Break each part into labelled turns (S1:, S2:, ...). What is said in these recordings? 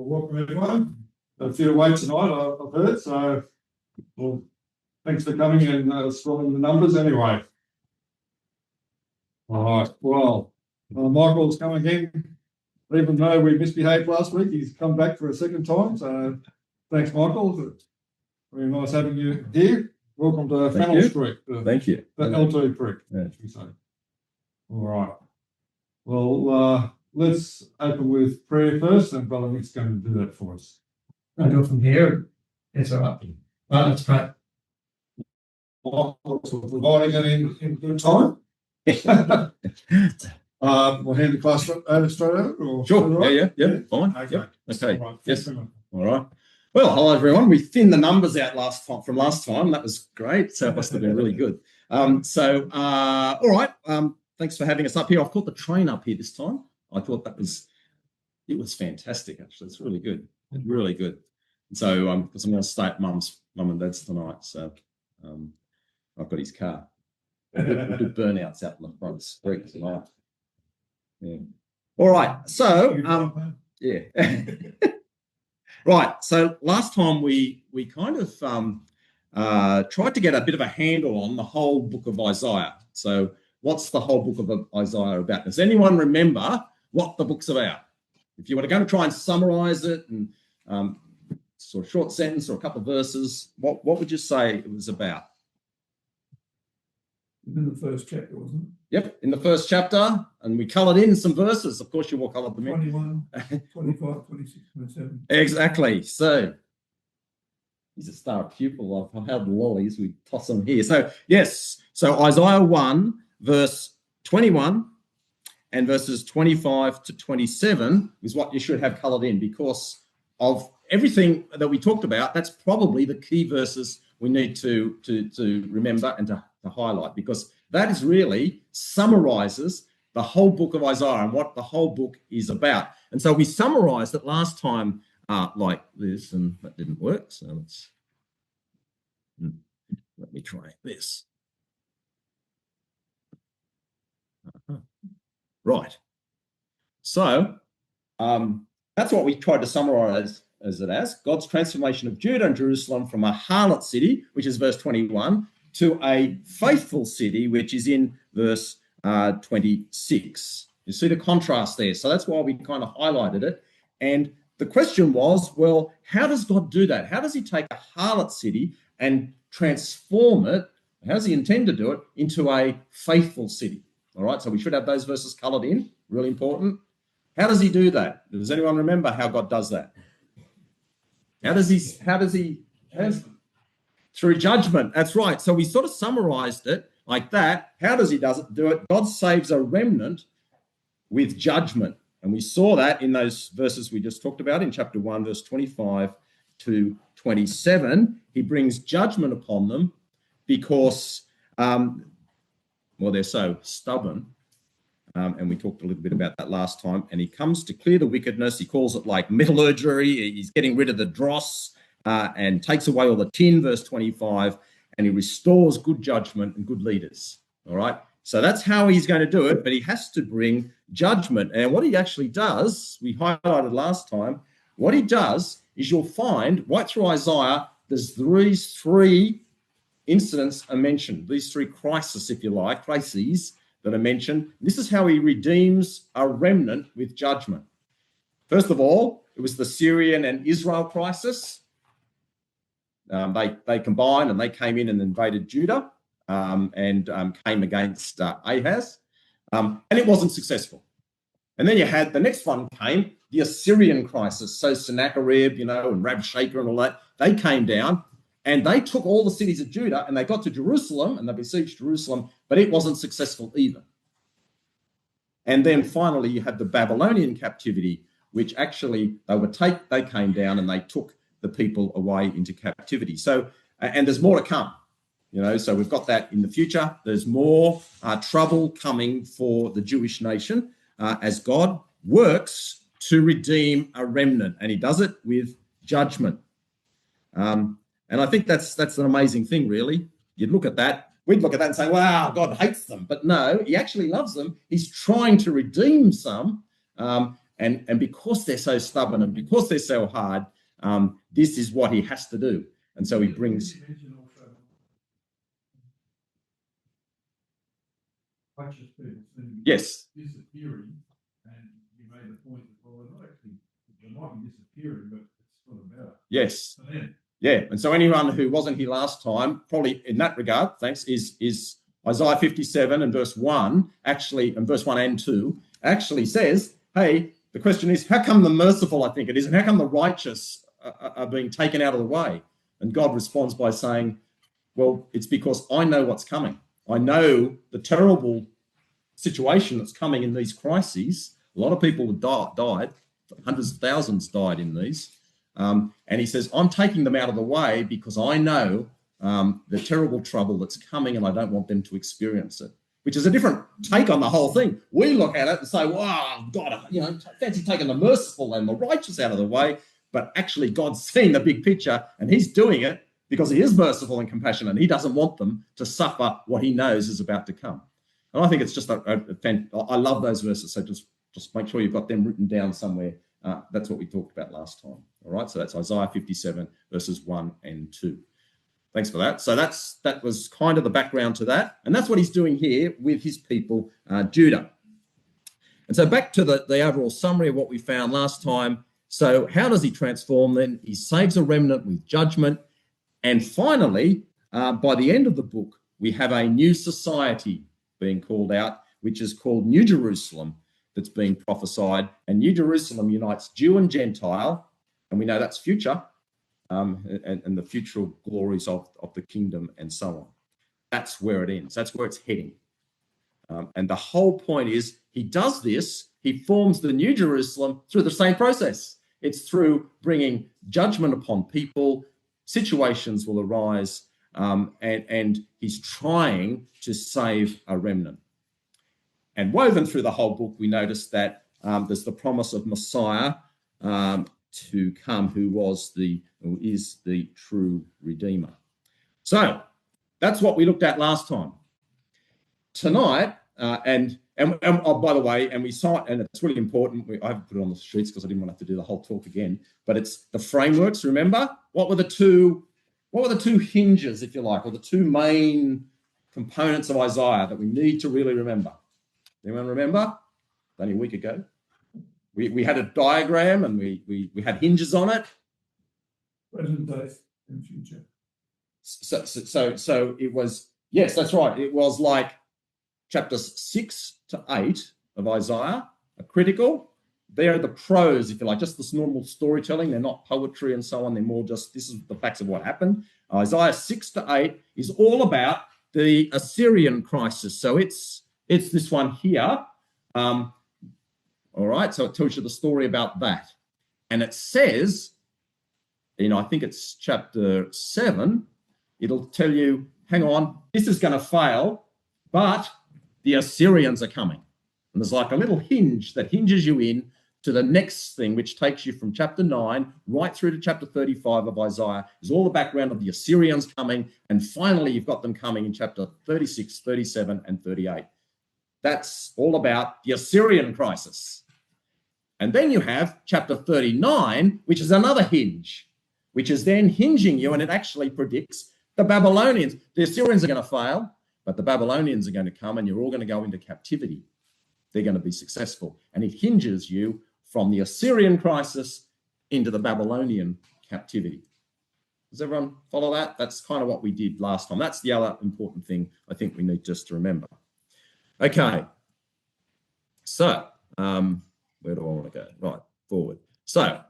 S1: welcome everyone. A few away tonight, I've heard. So, well, thanks for coming and swelling the numbers anyway. All right. Well, Michael's come again. Even though we misbehaved last week, he's come back for a second time. So, thanks, Michael. Very nice having you here. Welcome to Fennell Street.
S2: Thank you.
S1: The L2 Creek.
S2: Yeah.
S1: All right. Well, let's open with prayer first, and Brother Nick's going to do that for us.
S3: I go from here. It's all right. Well, let's pray.
S1: For providing it in good time. We'll hand the class over straight over.
S2: Sure.
S1: Right?
S2: Yeah. Fine.
S1: Okay.
S2: Yep. Okay.
S1: All right.
S2: Yes. All right. Well, hello everyone. We thinned the numbers out from last time. That was great. So it must have been really good. All right. Thanks for having us up here. I've caught the train up here this time. I thought it was fantastic. Actually, it's really good. Really good. So because I'm going to stay at mum and dad's tonight. So I've got his car. We'll do burnouts out in the front street tonight. Yeah. All right. So yeah. Right. So last time we kind of tried to get a bit of a handle on the whole book of Isaiah. So what's the whole book of Isaiah about? Does anyone remember what the book's about? If you were going to try and summarize it and sort of short sentence or a couple of verses, what would you say it was about?
S3: In the first chapter, wasn't it?
S2: Yep, in the first chapter, and we coloured in some verses. Of course, you all coloured them in.
S3: 21, 25, 26, 27.
S2: Exactly. So he's a star pupil. I've held lollies. We toss them here. So yes. So Isaiah 1, verse 21 and verses 25 to 27 is what you should have coloured in, because of everything that we talked about. That's probably the key verses we need to remember and to highlight, because that is really summarizes the whole book of Isaiah and what the whole book is about. And so we summarized it last time like this, and that didn't work. So let me try this. Right. So that's what we tried to summarize as God's transformation of Judah and Jerusalem from a harlot city, which is verse 21, to a faithful city, which is in verse 26. You see the contrast there. So that's why we kind of highlighted it. And the question was, well, how does God do that? How does he take a harlot city and transform it? How does he intend to do it into a faithful city? All right, so we should have those verses coloured in, really important. How does he do that? Does anyone remember how God does that? Through judgment. That's right. So we sort of summarized it like that. How does he do it? God saves a remnant with judgment. And we saw that in those verses we just talked about in chapter 1, verse 25 to 27. He brings judgment upon them because, they're so stubborn. And we talked a little bit about that last time. And he comes to clear the wickedness. He calls it like metallurgy. He's getting rid of the dross. And takes away all the tin, verse 25, and he restores good judgment and good leaders. All right. So that's how he's going to do it, but he has to bring judgment. And what he actually does, we highlighted last time, what he does is you'll find right through Isaiah, there's these three incidents are mentioned, these three crises, if you like, crises that are mentioned. This is how he redeems a remnant with judgment. First of all, it was the Syrian and Israel crisis. They combined and they came in and invaded Judah and came against Ahaz, and it wasn't successful. And then you had the next one came, the Assyrian crisis. So Sennacherib, and Rabshakeh and all that, they came down and they took all the cities of Judah and they got to Jerusalem and they besieged Jerusalem, but it wasn't successful either. And then finally you had the Babylonian captivity, which actually they came down and they took the people away into captivity. So, and there's more to come, so we've got that in the future. There's more trouble coming for the Jewish nation as God works to redeem a remnant, and he does it with judgment. And I think that's an amazing thing, really. You'd look at that, we'd look at that and say, wow, God hates them. But no, he actually loves them. He's trying to redeem some. And because they're so stubborn and because they're so hard, this is what he has to do. And so he brings. Yes.
S1: Disappearing, and you made the point that, well, they're not actually, they might be disappearing, but it's sort of better.
S2: Yes. Yeah. And so anyone who wasn't here last time, probably in that regard, thanks, is Isaiah 57 and verse 1, actually, and verse 1 and 2, actually says, hey, the question is, how come the merciful, I think it is, and how come the righteous are being taken out of the way? And God responds by saying, well, it's because I know what's coming. I know the terrible situation that's coming in these crises. A lot of people died, hundreds of thousands died in these. And he says, I'm taking them out of the way because I know the terrible trouble that's coming and I don't want them to experience it, which is a different take on the whole thing. We look at it and say, wow, God, fancy taking the merciful and the righteous out of the way. But actually, God's seeing the big picture and he's doing it because he is merciful and compassionate and he doesn't want them to suffer what he knows is about to come. And I think it's just I love those verses. So just make sure you've got them written down somewhere. That's what we talked about last time. All right. So that's Isaiah 57 verses 1 and 2. Thanks for that. So that was kind of the background to that. And that's what he's doing here with his people, Judah. And so back to the overall summary of what we found last time. So how does he transform then? He saves a remnant with judgment. And finally, by the end of the book, we have a new society being called out, which is called New Jerusalem, that's being prophesied. And New Jerusalem unites Jew and Gentile, and we know that's future, and the future glories of the kingdom and so on. That's where it ends. That's where it's heading. And the whole point is he does this, he forms the New Jerusalem through the same process. It's through bringing judgment upon people. Situations will arise, and he's trying to save a remnant. And woven through the whole book, we notice that there's the promise of Messiah to come, who is the true Redeemer. So that's what we looked at last time. Tonight, and oh, by the way, and we saw, and it's really important. I haven't put it on the sheets because I didn't want to have to do the whole talk again. But it's the frameworks. Remember, what were the two hinges, if you like, or the two main components of Isaiah that we need to really remember? Anyone remember? Only a week ago, we had a diagram and we had hinges on it.
S1: Present day and future.
S2: So it was, yes, that's right. It was like chapters 6 to 8 of Isaiah are critical. They're the prose, if you like, just this normal storytelling. They're not poetry and so on. They're more just, this is the facts of what happened. Isaiah 6 to 8 is all about the Assyrian crisis. So it's this one here. All right. So it tells you the story about that. And it says, I think it's chapter 7, it'll tell you, hang on, this is going to fail, but the Assyrians are coming. And there's like a little hinge that hinges you in to the next thing, which takes you from chapter 9 right through to chapter 35 of Isaiah, is all the background of the Assyrians coming. And finally, you've got them coming in chapter 36, 37, and 38. That's all about the Assyrian crisis. And then you have chapter 39, which is another hinge, which is then hinging you, and it actually predicts the Babylonians. The Assyrians are going to fail, but the Babylonians are going to come, and you're all going to go into captivity. They're going to be successful. And it hinges you from the Assyrian crisis into the Babylonian captivity. Does everyone follow that? That's kind of what we did last time. That's the other important thing I think we need just to remember. Okay. So, where do I want to go? Right, forward. So,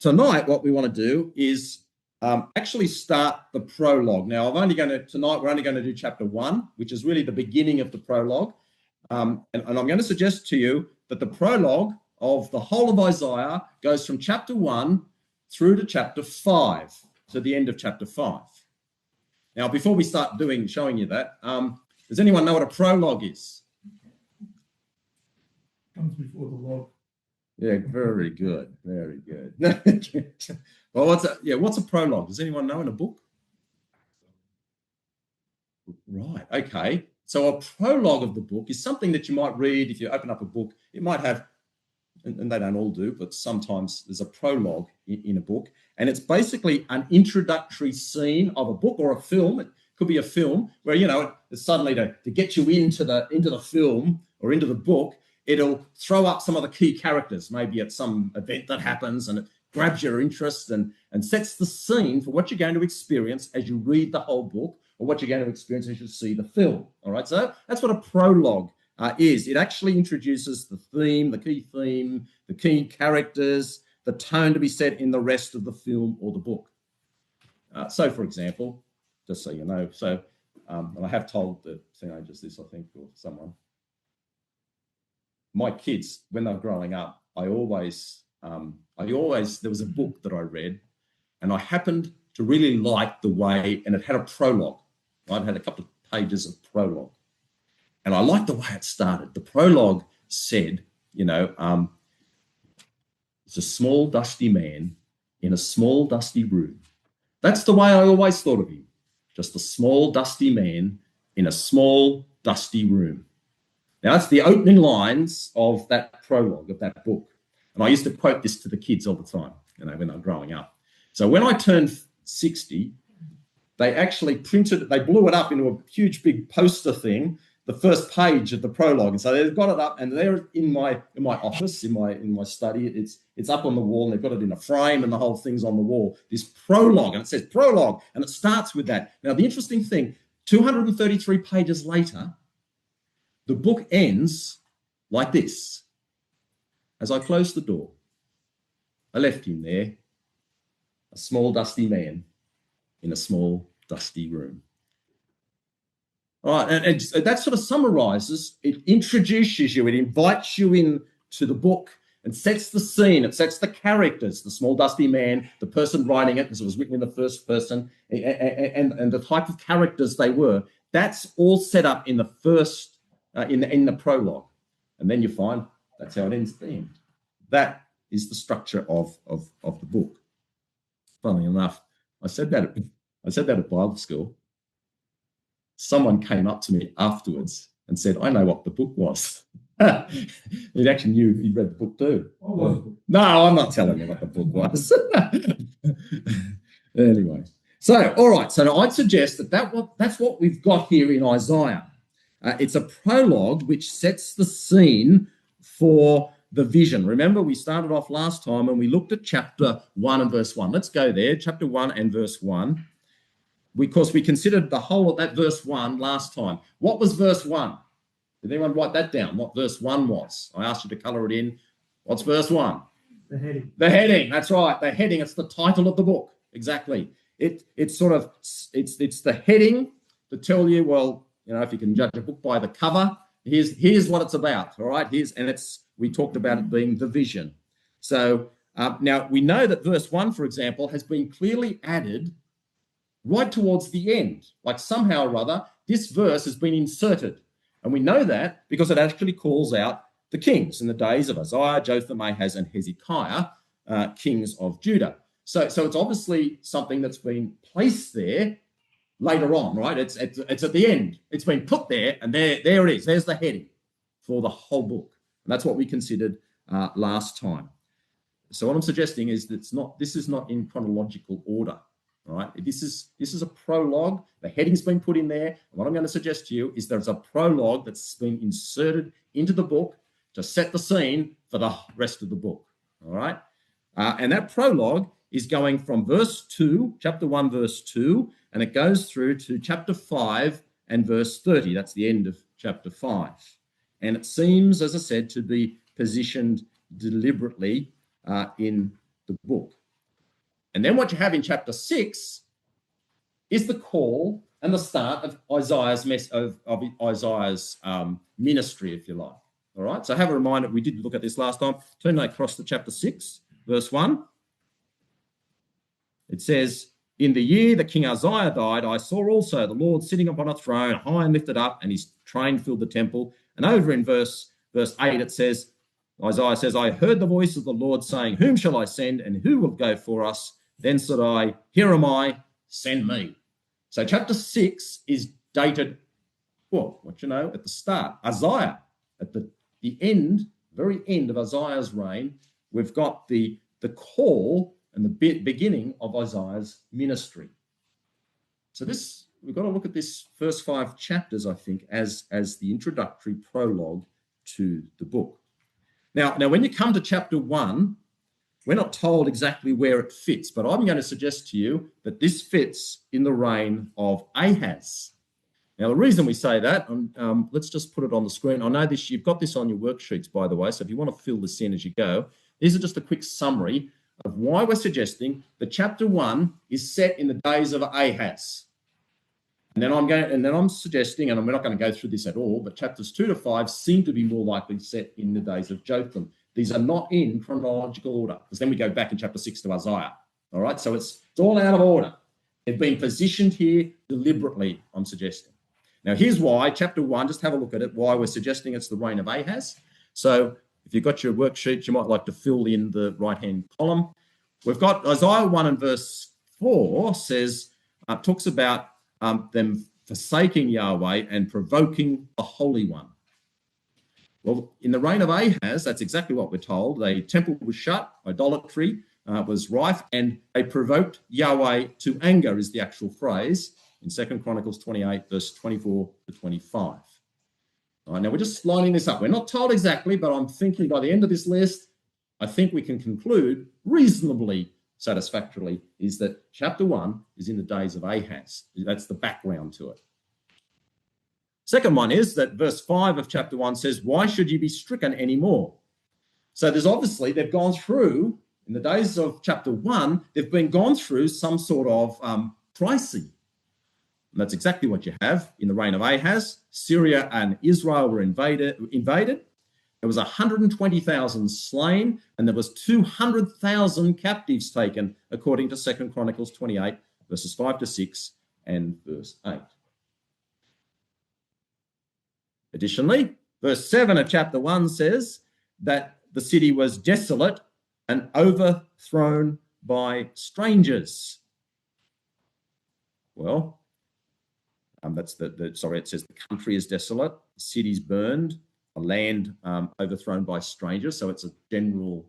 S2: tonight what we want to do is actually start the prologue. Now, tonight we're only going to do chapter 1, which is really the beginning of the prologue. And I'm going to suggest to you that the prologue of the whole of Isaiah goes from chapter 1 through to chapter 5, to the end of chapter 5. Now, before we start showing you that, does anyone know what a prologue is?
S1: Comes before the log.
S2: Yeah, very good. Very good. Well, what's a prologue? Does anyone know in a book? Right, okay. So a prologue of the book is something that you might read if you open up a book. It might have and they don't all do, but sometimes there's a prologue in a book, and it's basically an introductory scene of a book or a film. It could be a film where, it's suddenly to get you into the film or into the book, it'll throw up some of the key characters, maybe at some event that happens, and it grabs your interest and sets the scene for what you're going to experience as you read the whole book, or what you're going to experience as you see the film. All right, so that's what a prologue is. It actually introduces the theme, the key characters, the tone to be set in the rest of the film or the book. So, for example, just so you know, and I have told the teenagers this, I think, or someone, my kids, when they were growing up, there was a book that I read, and I happened to really like the way, and it had a prologue. Right? It had a couple of pages of prologue. And I liked the way it started. The prologue said, it's a small, dusty man in a small, dusty room. That's the way I always thought of him. Just a small, dusty man in a small, dusty room. Now, that's the opening lines of that prologue of that book. And I used to quote this to the kids all the time, when they were growing up. So when I turned 60, they actually they blew it up into a huge big poster thing, the first page of the prologue. And so they've got it up, and there in my office, in my study, it's up on the wall, and they've got it in a frame, and the whole thing's on the wall. This prologue, and it says prologue, and it starts with that. Now, the interesting thing, 233 pages later, the book ends like this. As I closed the door, I left him there, a small, dusty man in a small, dusty room. All right, and that sort of summarizes, it introduces you, it invites you into the book and sets the scene, it sets the characters, the small, dusty man, the person writing it, because it was written in the first person, and the type of characters they were. That's all set up in the first, in the prologue. And then you find that's how it ends being. That is the structure of the book. Funnily enough, I said that at Bible school. Someone came up to me afterwards and said, I know what the book was. He actually knew he'd read the book too. No, I'm not telling you what the book was. Anyway, so, all right. So now I'd suggest that's what we've got here in Isaiah. It's a prologue which sets the scene for the vision. Remember, we started off last time and we looked at chapter 1 and verse 1. Let's go there, chapter 1 and verse 1. Because we considered the whole of that verse 1 last time. What was verse 1? Did anyone write that down, what verse 1 was? I asked you to colour it in. What's verse 1?
S3: The heading.
S2: The heading, that's right, the heading. It's the title of the book, exactly. It's the heading to tell you, well, if you can judge a book by the cover, here's what it's about, all right? We talked about it being the vision. So now we know that verse 1, for example, has been clearly added right towards the end. Like somehow or other, this verse has been inserted. And we know that because it actually calls out the kings in the days of Isaiah, Jotham, Ahaz, and Hezekiah, kings of Judah. So it's obviously something that's been placed there later on, right? It's at the end. It's been put there, and there it is. There's the heading for the whole book. And that's what we considered last time. So what I'm suggesting is that this is not in chronological order. All right, this is a prologue. The heading's been put in there. And what I'm going to suggest to you is there's a prologue that's been inserted into the book to set the scene for the rest of the book. All right, and that prologue is going from verse 2, chapter 1, verse 2, and it goes through to chapter 5 and verse 30. That's the end of chapter 5. And it seems, as I said, to be positioned deliberately in the book. And then what you have in chapter 6 is the call and the start of Isaiah's ministry, if you like. All right, so have a reminder, we did look at this last time. Turn across to chapter 6, verse 1. It says, in the year that King Uzziah died, I saw also the Lord sitting upon a throne, high and lifted up, and his train filled the temple. And over in verse 8, it says, Isaiah says, I heard the voice of the Lord saying, whom shall I send, and who will go for us? Then said I, here am I, send me. So chapter 6 is dated, at the start. Isaiah, at the end, very end of Isaiah's reign, we've got the call and the beginning of Isaiah's ministry. So we've got to look at this first 5 chapters, I think, as the introductory prologue to the book. Now, when you come to chapter 1, we're not told exactly where it fits, but I'm going to suggest to you that this fits in the reign of Ahaz. Now, the reason we say that, let's just put it on the screen. I know you've got this on your worksheets, by the way, so if you want to fill this in as you go, these are just a quick summary of why we're suggesting that chapter 1 is set in the days of Ahaz. And then I'm suggesting, and we're not going to go through this at all, but chapters 2 to 5 seem to be more likely set in the days of Jotham. These are not in chronological order, because then we go back in chapter 6 to Isaiah. All right, so it's all out of order. They've been positioned here deliberately, I'm suggesting. Now, here's why. Chapter 1, just have a look at it, why we're suggesting it's the reign of Ahaz. So if you've got your worksheet, you might like to fill in the right-hand column. We've got Isaiah 1 and verse 4 talks about them forsaking Yahweh and provoking the Holy One. Well, in the reign of Ahaz, that's exactly what we're told. The temple was shut, idolatry was rife, and they provoked Yahweh to anger, is the actual phrase, in 2 Chronicles 28, verse 24 to 25. All right, now we're just lining this up. We're not told exactly, but I'm thinking by the end of this list, I think we can conclude reasonably satisfactorily is that chapter 1 is in the days of Ahaz. That's the background to it. Second one is that verse 5 of chapter 1 says, why should you be stricken anymore? So they've gone through, in the days of chapter 1, they've gone through some sort of pricing. And that's exactly what you have in the reign of Ahaz. Syria and Israel were invaded. There was 120,000 slain, and there was 200,000 captives taken, according to 2 Chronicles 28, verses 5 to 6 and verse 8. Additionally, verse 7 of chapter 1 says that the city was desolate and overthrown by strangers. Well, it says the country is desolate, the city's burned, a land overthrown by strangers. So it's a general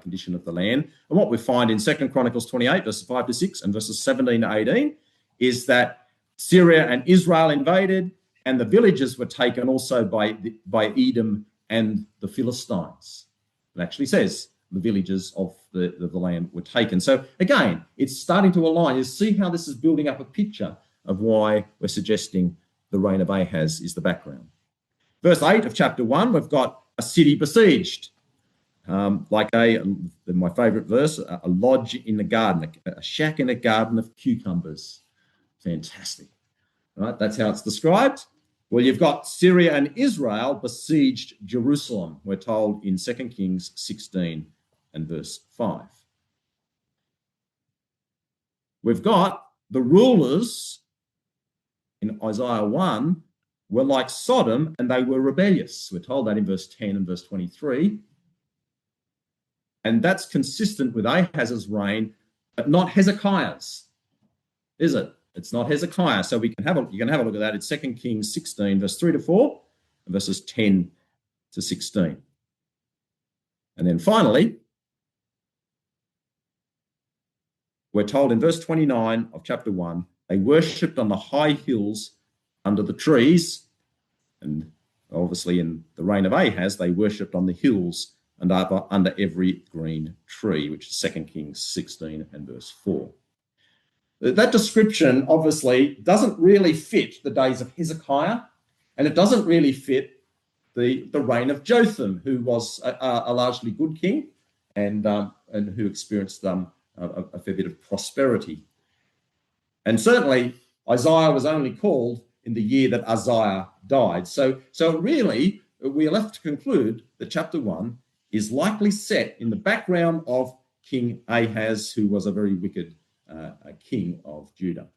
S2: condition of the land. And what we find in 2 Chronicles 28, verses 5 to 6 and verses 17 to 18 is that Syria and Israel invaded, and the villages were taken also by Edom and the Philistines. It actually says the villages of the land were taken. So again, it's starting to align. You see how this is building up a picture of why we're suggesting the reign of Ahaz is the background. Verse 8 of chapter 1, we've got a city besieged, my favourite verse, a lodge in the garden, a shack in a garden of cucumbers. Fantastic. Right? That's how it's described. Well, you've got Syria and Israel besieged Jerusalem, we're told in 2 Kings 16 and verse 5. We've got the rulers in Isaiah 1 were like Sodom and they were rebellious. We're told that in verse 10 and verse 23. And that's consistent with Ahaz's reign, but not Hezekiah's, is it? It's not Hezekiah. So you can have a look at that. It's 2 Kings 16, verse 3 to 4, and verses 10 to 16. And then finally, we're told in verse 29 of chapter 1, they worshipped on the high hills under the trees. And obviously in the reign of Ahaz, they worshipped on the hills and under every green tree, which is 2 Kings 16 and verse 4. That description obviously doesn't really fit the days of Hezekiah, and it doesn't really fit the reign of Jotham, who was a largely good king and who experienced a fair bit of prosperity. And certainly Isaiah was only called in the year that Uzziah died. So really we are left to conclude that chapter 1 is likely set in the background of King Ahaz, who was a very wicked king of Judah.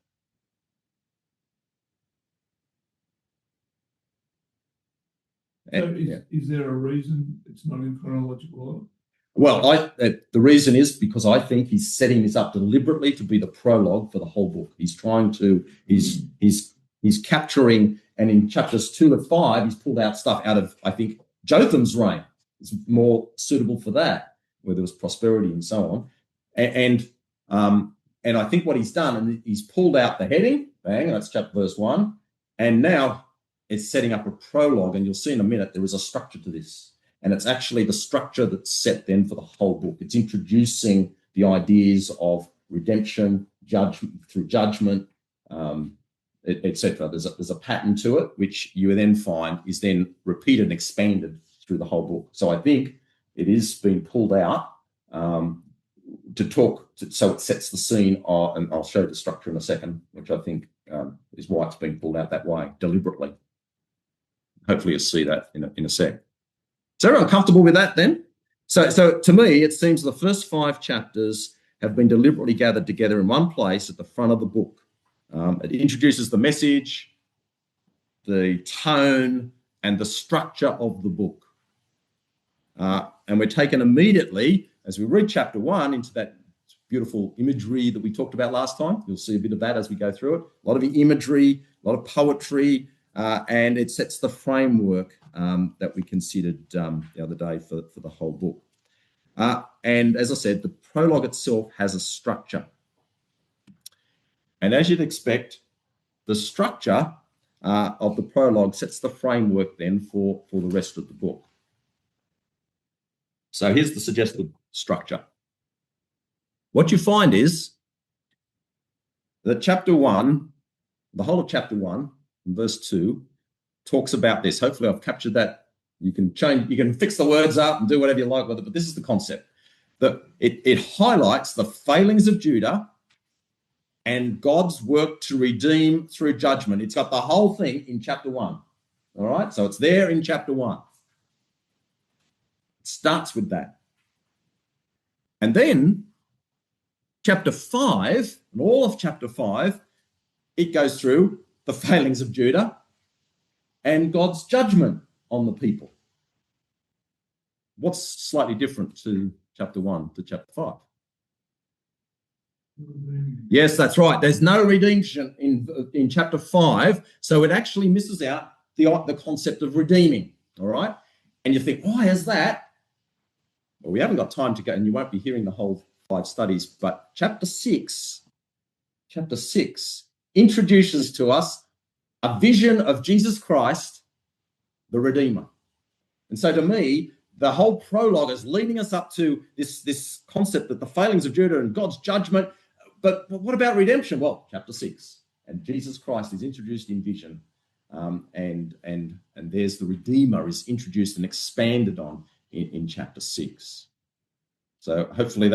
S4: Is there a reason it's not in chronological order?
S2: Well, the reason is because I think he's setting this up deliberately to be the prologue for the whole book. He's capturing, and in chapters 2 to 5, he's pulled out stuff out of, I think, Jotham's reign. is more suitable for that, where there was prosperity and so on. And I think what he's done, and he's pulled out the heading, bang, that's chapter verse 1, and now it's setting up a prologue, and you'll see in a minute there is a structure to this. And it's actually the structure that's set then for the whole book. It's introducing the ideas of redemption, judgment, through judgment, etc. There's a pattern to it, which you then find is then repeated and expanded through the whole book. So I think it is being pulled out so it sets the scene, and I'll show the structure in a second, which I think is why it's being pulled out that way, deliberately. Hopefully you'll see that in a sec. Is everyone comfortable with that then? So to me, it seems the first 5 chapters have been deliberately gathered together in one place at the front of the book. It introduces the message, the tone, and the structure of the book. And we're taken immediately, as we read chapter 1, into that beautiful imagery that we talked about last time. You'll see a bit of that as we go through it. A lot of imagery, a lot of poetry, and it sets the framework that we considered the other day for the whole book. And as I said, the prologue itself has a structure. And as you'd expect, the structure of the prologue sets the framework then for the rest of the book. So here's the suggested structure. What you find is that chapter 1, the whole of chapter 1, verse 2, talks about this. Hopefully I've captured that. You can fix the words up and do whatever you like with it, but this is the concept. That it highlights the failings of Judah and God's work to redeem through judgment. It's got the whole thing in chapter 1. All right? So it's there in chapter 1. It starts with that. And then chapter 5, and all of chapter 5, it goes through the failings of Judah and God's judgment on the people. What's slightly different to chapter 1 to chapter 5? Yes, that's right. There's no redemption in chapter 5, so it actually misses out the concept of redeeming, all right? And you think, why is that? Well, we haven't got time to go, and you won't be hearing the whole 5 studies, but chapter 6 introduces to us a vision of Jesus Christ, the Redeemer. And so to me, the whole prologue is leading us up to this concept that the failings of Judah and God's judgment, but what about redemption? Well, chapter 6, and Jesus Christ is introduced in vision, and there's the Redeemer is introduced and expanded on in chapter 6. So hopefully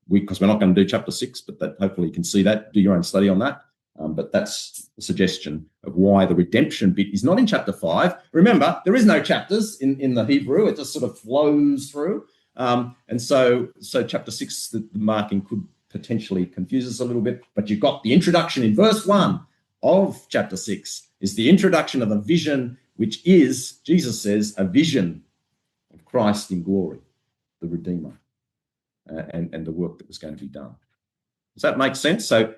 S2: because we're not going to do chapter 6, but that hopefully you can see that, do your own study on that. But that's a suggestion of why the redemption bit is not in chapter 5. Remember, there is no chapters in the Hebrew. It just sort of flows through. And so chapter 6, the marking could potentially confuse us a little bit. But you've got the introduction in verse 1 of chapter 6 is the introduction of a vision, which is, Jesus says, a vision of Christ in glory, the Redeemer, and the work that was going to be done. Does that make sense? So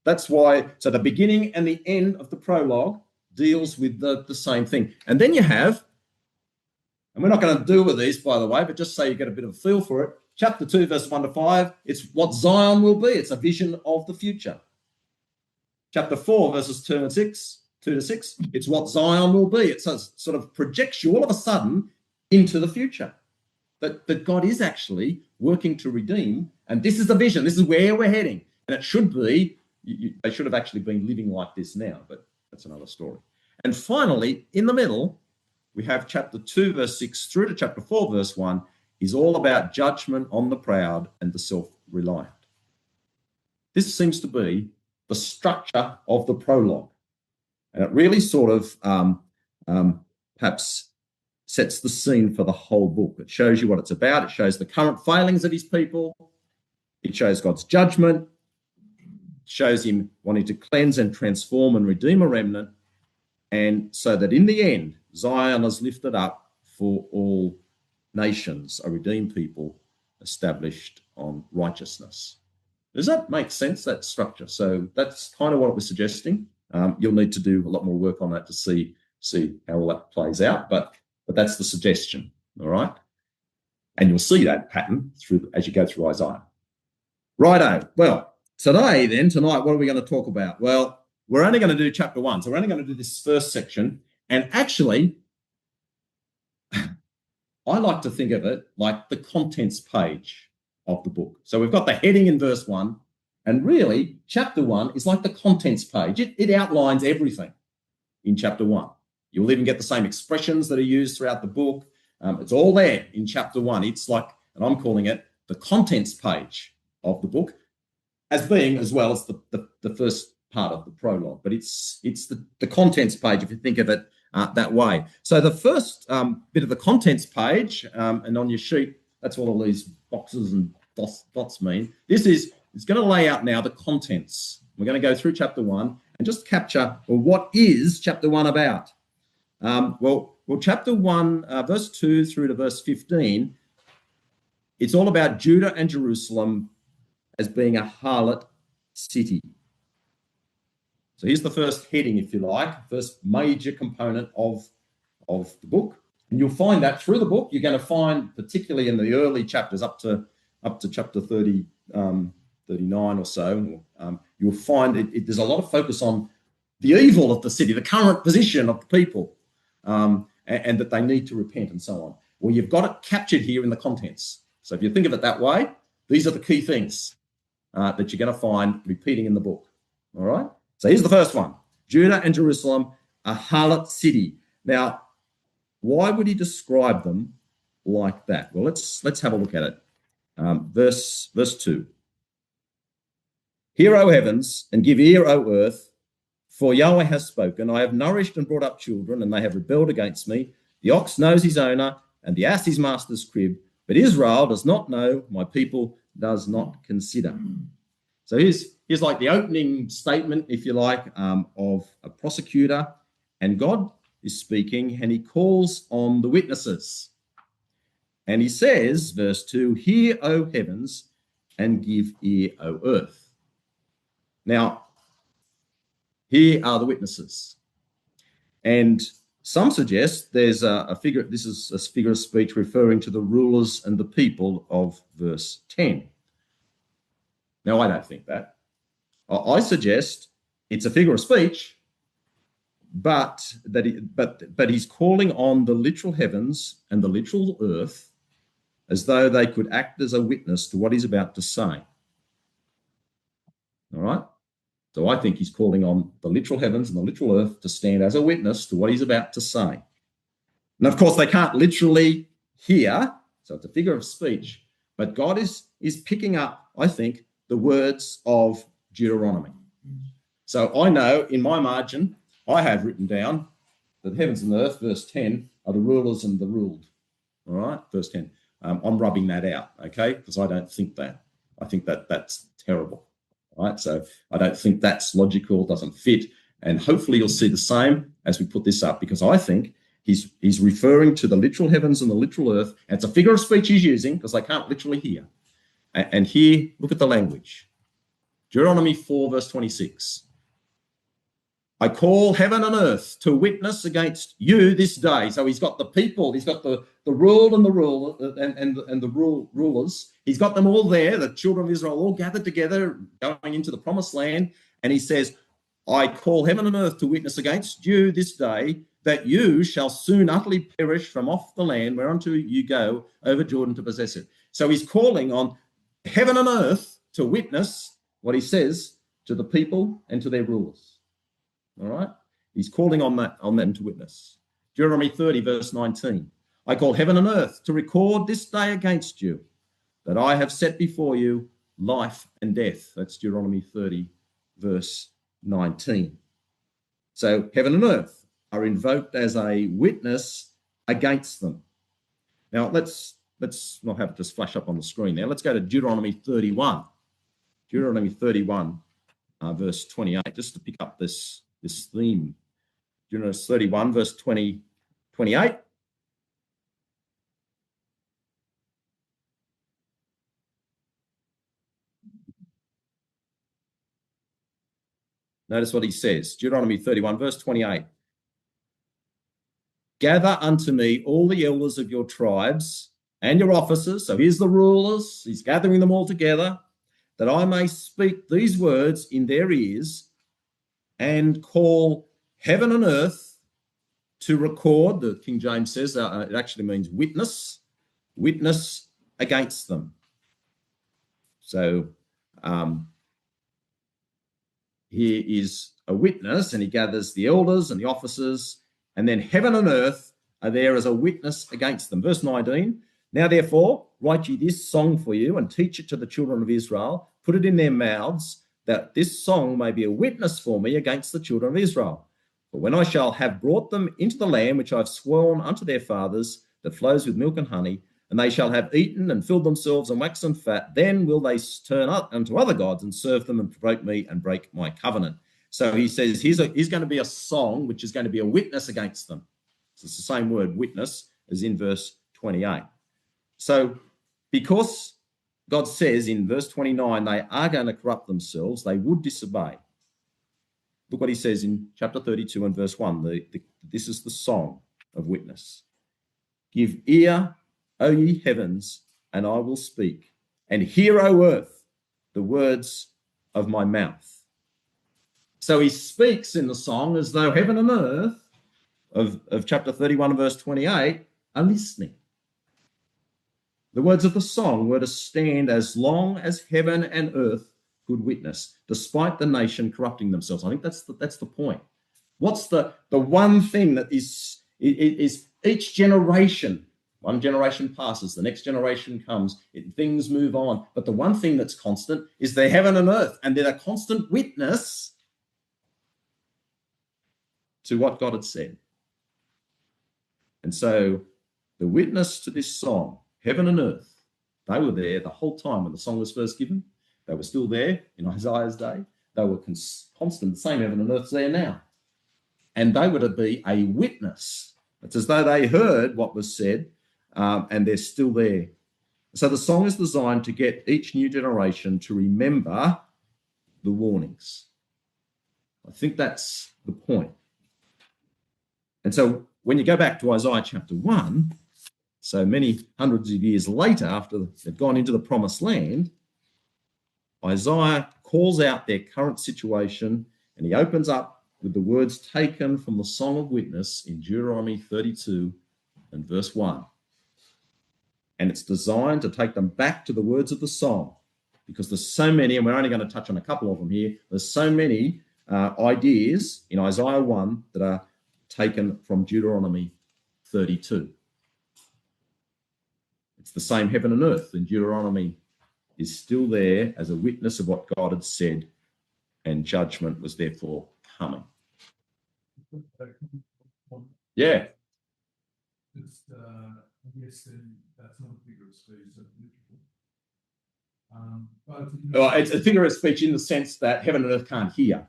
S2: that's why, so the beginning and the end of the prologue deals with the same thing. And then you have, and we're not going to deal with these, by the way, but just so you get a bit of a feel for it, chapter 2, verse 1 to 5, it's what Zion will be. It's a vision of the future. Chapter 4, verses 2 to 6, it's what Zion will be. It sort of projects you all of a sudden into the future. That God is actually working to redeem, and this is the vision. This is where we're heading. And it should be, they should have actually been living like this now, but that's another story. And finally, in the middle, we have chapter 2, verse 6 through to chapter 4, verse 1, is all about judgment on the proud and the self-reliant. This seems to be the structure of the prologue. And it really sort of perhaps sets the scene for the whole book. It shows you what it's about. It shows the current failings of his people. It shows God's judgment. It shows him wanting to cleanse and transform and redeem a remnant. And so that in the end, Zion is lifted up for all nations, a redeemed people established on righteousness. Does that make sense, that structure? So that's kind of what it was suggesting. You'll need to do a lot more work on that to see how all that plays out, but that's the suggestion. All right. And you'll see that pattern through as you go through Isaiah. Righto. Well, tonight, what are we going to talk about? Well, we're only going to do chapter 1. So we're only going to do this first section. And actually, I like to think of it like the contents page of the book. So we've got the heading in verse 1. And really, chapter 1 is like the contents page. It outlines everything in chapter 1. You'll even get the same expressions that are used throughout the book. It's all there in chapter 1. It's like, and I'm calling it the contents page of the book, as being as well as the first part of the prologue. But it's the contents page if you think of it that way. So the first bit of the contents page, and on your sheet, that's what all these boxes and dots mean. It's going to lay out now the contents. We're going to go through chapter 1 and just capture, well, what is chapter 1 about? Well, chapter 1, verse 2 through to verse 15, it's all about Judah and Jerusalem as being a harlot city. So here's the first heading, if you like, first major component of the book. And you'll find that through the book. You're going to find, particularly in the early chapters, up to chapter 30, 39 or so, you'll find there's a lot of focus on the evil of the city, the current position of the people, and that they need to repent and so on. Well, you've got it captured here in the contents. So if you think of it that way, these are the key things that you're going to find repeating in the book. All right? So here's the first one. Judah and Jerusalem, a harlot city. Now, why would he describe them like that? Well, let's have a look at it. Verse 2. Hear, O heavens, and give ear, O earth, for Yahweh has spoken. I have nourished and brought up children, and they have rebelled against me. The ox knows his owner, and the ass his master's crib. But Israel does not know, my people does not consider. So here's like the opening statement, if you like, of a prosecutor. And God is speaking, and he calls on the witnesses. And he says, verse 2, Hear, O heavens, and give ear, O earth. Now, here are the witnesses. And some suggest there's a figure, this is a figure of speech referring to the rulers and the people of verse 10. Now, I don't think that. I suggest it's a figure of speech, but he's calling on the literal heavens and the literal earth as though they could act as a witness to what he's about to say. All right? So I think he's calling on the literal heavens and the literal earth to stand as a witness to what he's about to say. And of course, they can't literally hear, so it's a figure of speech, but God is picking up, I think, the words of Deuteronomy. So I know in my margin, I have written down that the heavens and the earth, verse 10, are the rulers and the ruled. All right, verse 10. I'm rubbing that out, okay, because I don't think that. I think that's terrible. Right, so I don't think that's logical, doesn't fit, and hopefully you'll see the same as we put this up, because I think he's referring to the literal heavens and the literal earth, and it's a figure of speech he's using because they can't literally hear. And here, look at the language. Deuteronomy 4, verse 26. I call heaven and earth to witness against you this day. So he's got the people, he's got the ruled and the rulers. He's got them all there, the children of Israel all gathered together, going into the promised land. And he says, I call heaven and earth to witness against you this day, that you shall soon utterly perish from off the land whereunto you go over Jordan to possess it. So he's calling on heaven and earth to witness what he says to the people and to their rulers. All right? He's calling on them to witness. Deuteronomy 30, verse 19. I call heaven and earth to record this day against you, that I have set before you life and death. That's Deuteronomy 30, verse 19. So heaven and earth are invoked as a witness against them. Now, let's not have it just flash up on the screen there. Let's go to Deuteronomy 31. Deuteronomy 31, verse 28, just to pick up this theme. Deuteronomy 31, verse 28. Notice what he says. Deuteronomy 31, verse 28. gather unto me all the elders of your tribes and your officers. So here's the rulers. He's gathering them all together, that I may speak these words in their ears and call heaven and earth to record. The King James says it actually means witness against them. So here is a witness, and he gathers the elders and the officers, and then heaven and earth are there as a witness against them. Verse 19, now therefore write ye this song for you and teach it to the children of Israel, put it in their mouths, that this song may be a witness for me against the children of Israel. For when I shall have brought them into the land which I have sworn unto their fathers, that flows with milk and honey, and they shall have eaten and filled themselves and waxen fat, then will they turn up unto other gods and serve them and provoke me and break my covenant. So he says here's going to be a song which is going to be a witness against them. So it's the same word, witness, as in verse 28. So because God says in verse 29, they are going to corrupt themselves, they would disobey. Look what he says in chapter 32 and verse 1. This is the song of witness. Give ear, O ye heavens, and I will speak, and hear, O earth, the words of my mouth. So he speaks in the song as though heaven and earth of chapter 31 and verse 28 are listening. The words of the song were to stand as long as heaven and earth could witness, despite the nation corrupting themselves. I think that's the point. What's the one thing that is each generation, one generation passes, the next generation comes, things move on. But the one thing that's constant is the heaven and earth, and they're a constant witness to what God had said. And so the witness to this song, heaven and earth, they were there the whole time when the song was first given. They were still there in Isaiah's day. They were constant, the same heaven and earth's there now. And they were to be a witness. It's as though they heard what was said, and they're still there. So the song is designed to get each new generation to remember the warnings. I think that's the point. And so when you go back to Isaiah chapter 1, so many hundreds of years later, after they've gone into the promised land, Isaiah calls out their current situation, and he opens up with the words taken from the Song of Witness in Deuteronomy 32 and verse 1. And it's designed to take them back to the words of the song, because there's so many, and we're only going to touch on a couple of them here. There's so many ideas in Isaiah 1 that are taken from Deuteronomy 32. It's the same heaven and earth in Deuteronomy is still there as a witness of what God had said, and judgment was therefore coming. Yeah.
S4: I guess that's not a figure of speech.
S2: It's a figure of speech in the sense that heaven and earth can't hear.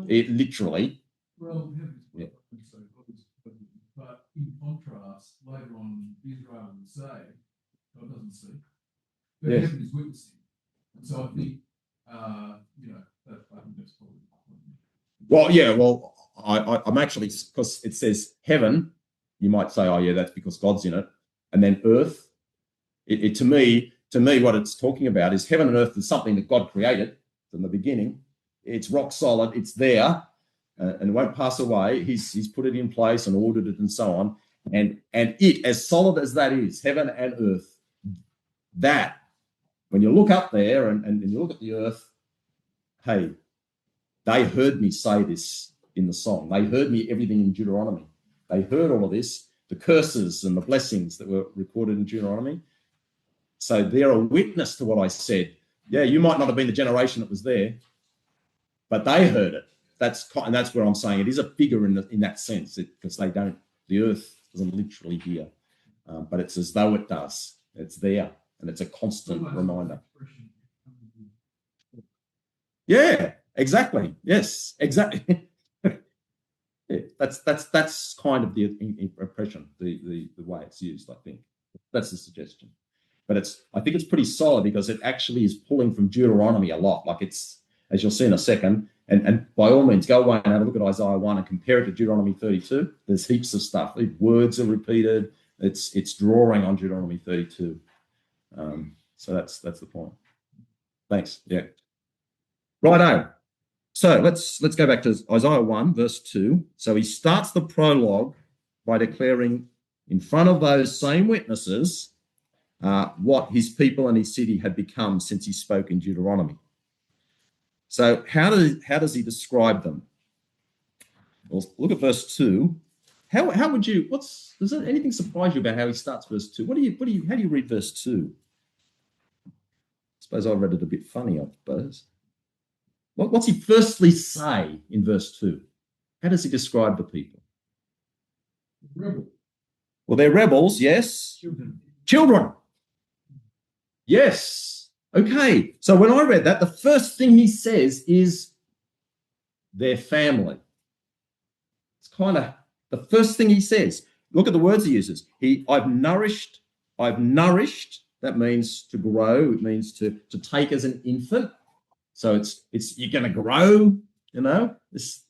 S2: It literally.
S4: Well, yeah. But in contrast, later on, Israel would say, God doesn't speak. But
S2: yes.
S4: Heaven is witnessing. And so I think, I think that's probably the point.
S2: Well, yeah, well, I'm actually, because it says heaven, you might say, oh, yeah, that's because God's in it. And then earth, to me, what it's talking about is heaven and earth is something that God created from the beginning. It's rock solid, it's there, and it won't pass away. He's put it in place and ordered it and so on. And it, as solid as that is, heaven and earth, that, when you look up there and you look at the earth, hey, they heard me say this in the song. They heard me everything in Deuteronomy. They heard all of this, the curses and the blessings that were recorded in Deuteronomy. So they're a witness to what I said. Yeah, you might not have been the generation that was there, but they heard it. That's where I'm saying it is a figure in that sense, because the earth doesn't literally hear, but it's as though it does. It's there, and it's a constant reminder. Yeah, exactly. Yes, exactly. Yeah, that's kind of the impression, the way it's used. I think that's the suggestion. But I think it's pretty solid because it actually is pulling from Deuteronomy a lot. Like it's, as you'll see in a second, And by all means, go away and have a look at Isaiah 1 and compare it to Deuteronomy 32. There's heaps of stuff. Words are repeated. It's drawing on Deuteronomy 32. So that's the point. Thanks. Yeah. Righto. So let's go back to Isaiah 1, verse 2. So he starts the prologue by declaring in front of those same witnesses what his people and his city had become since he spoke in Deuteronomy. So how does he describe them? Well, look at verse 2. How would you? Does anything surprise you about how he starts verse 2? How do you read verse 2? I suppose I read it a bit funny, I suppose. What's he firstly say in verse 2? How does he describe the people?
S4: Rebel.
S2: Well, they're rebels, yes. Children. Yes. Okay. So when I read that, the first thing he says is their family. It's kind of the first thing he says. Look at the words he uses. I've nourished. That means to grow. It means to take as an infant. So it's you're going to grow,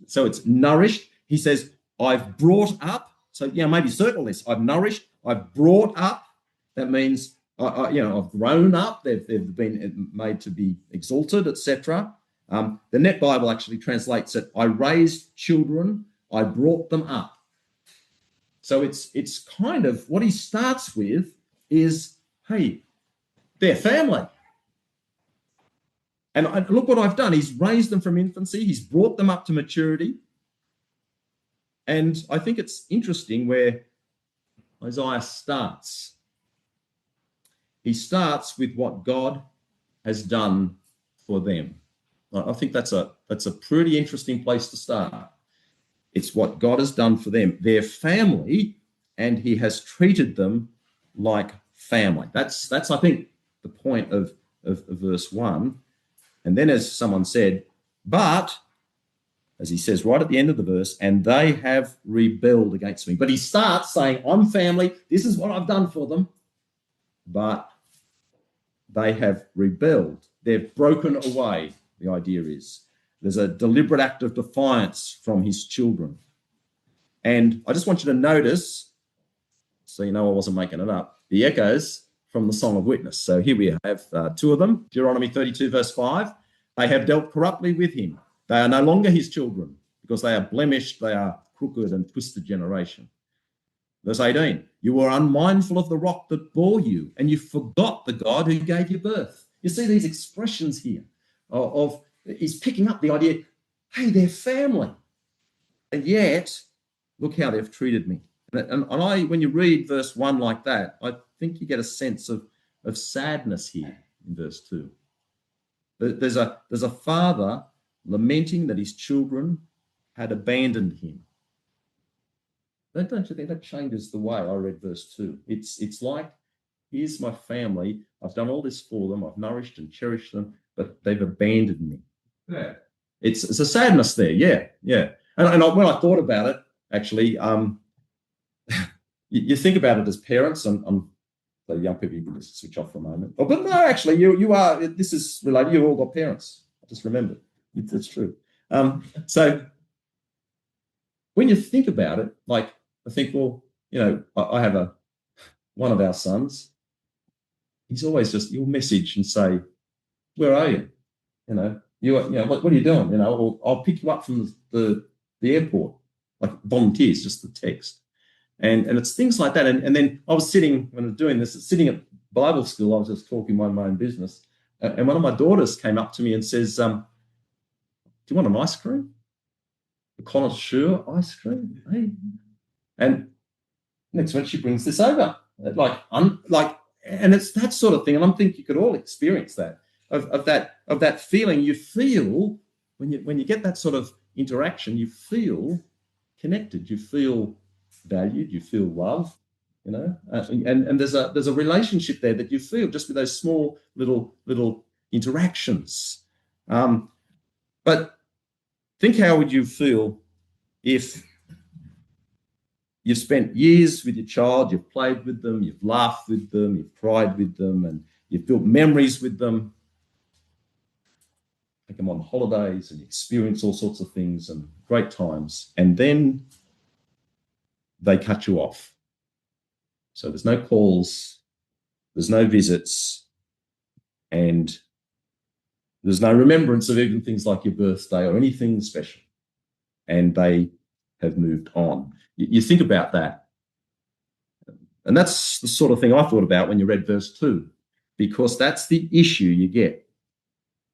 S2: so it's nourished. He says, I've brought up. So, maybe circle this. I've nourished. I've brought up. That means, I've grown up. They've been made to be exalted, etc. The Net Bible actually translates it, I raised children. I brought them up. So it's kind of what he starts with is, hey, they're family. And look what I've done. He's raised them from infancy. He's brought them up to maturity. And I think it's interesting where Isaiah starts. He starts with what God has done for them. I think that's a pretty interesting place to start. It's what God has done for them, their family, and he has treated them like family. That's I think, the point of verse 1. And then, as someone said, but, as he says right at the end of the verse, and they have rebelled against me. But he starts saying, I'm family. This is what I've done for them. But they have rebelled. They've broken away, the idea is. There's a deliberate act of defiance from his children. And I just want you to notice, so you know I wasn't making it up, the echoes from the Song of Witness. So here we have two of them. Deuteronomy 32, verse 5. They have dealt corruptly with him. They are no longer his children because they are blemished, they are crooked and twisted generation. Verse 18. You were unmindful of the rock that bore you, and you forgot the God who gave you birth. You see these expressions here of he's picking up the idea, hey, they're family. And yet, look how they've treated me. And when you read verse 1 like that, I think you get a sense of sadness here in verse 2. There's a father lamenting that his children had abandoned him. Don't you think that changes the way I read verse 2? It's like, here's my family. I've done all this for them. I've nourished and cherished them, but they've abandoned me. Yeah. It's a sadness there. Yeah. And when I thought about it, actually, you think about it as parents, and the young people, you can just switch off for a moment. Oh, but no, actually, you are. This is related. You've all got parents. I just remembered. It's true. So when you think about it, like I think, well, I have one of our sons. He's always just, you'll message and say, "Where are you? What are you doing? Or I'll pick you up from the airport." Like volunteers, just the text. And it's things like that. And then I was sitting, when I was doing this, sitting at Bible school, I was just talking my own business. And one of my daughters came up to me and says, do you want an ice cream? A connoisseur ice cream? Hey. And next one, she brings this over. And it's that sort of thing. And I'm thinking you could all experience that, of that feeling you feel when you get that sort of interaction, you feel connected, you feel valued, you feel loved, and there's a relationship there that you feel just with those small little interactions. But think, how would you feel if you've spent years with your child, you've played with them, you've laughed with them, you've cried with them, and you've built memories with them, take them on holidays and experience all sorts of things and great times. And then they cut you off. So there's no calls, there's no visits, and there's no remembrance of even things like your birthday or anything special. And they have moved on. You think about that. And that's the sort of thing I thought about when you read verse 2, because that's the issue you get.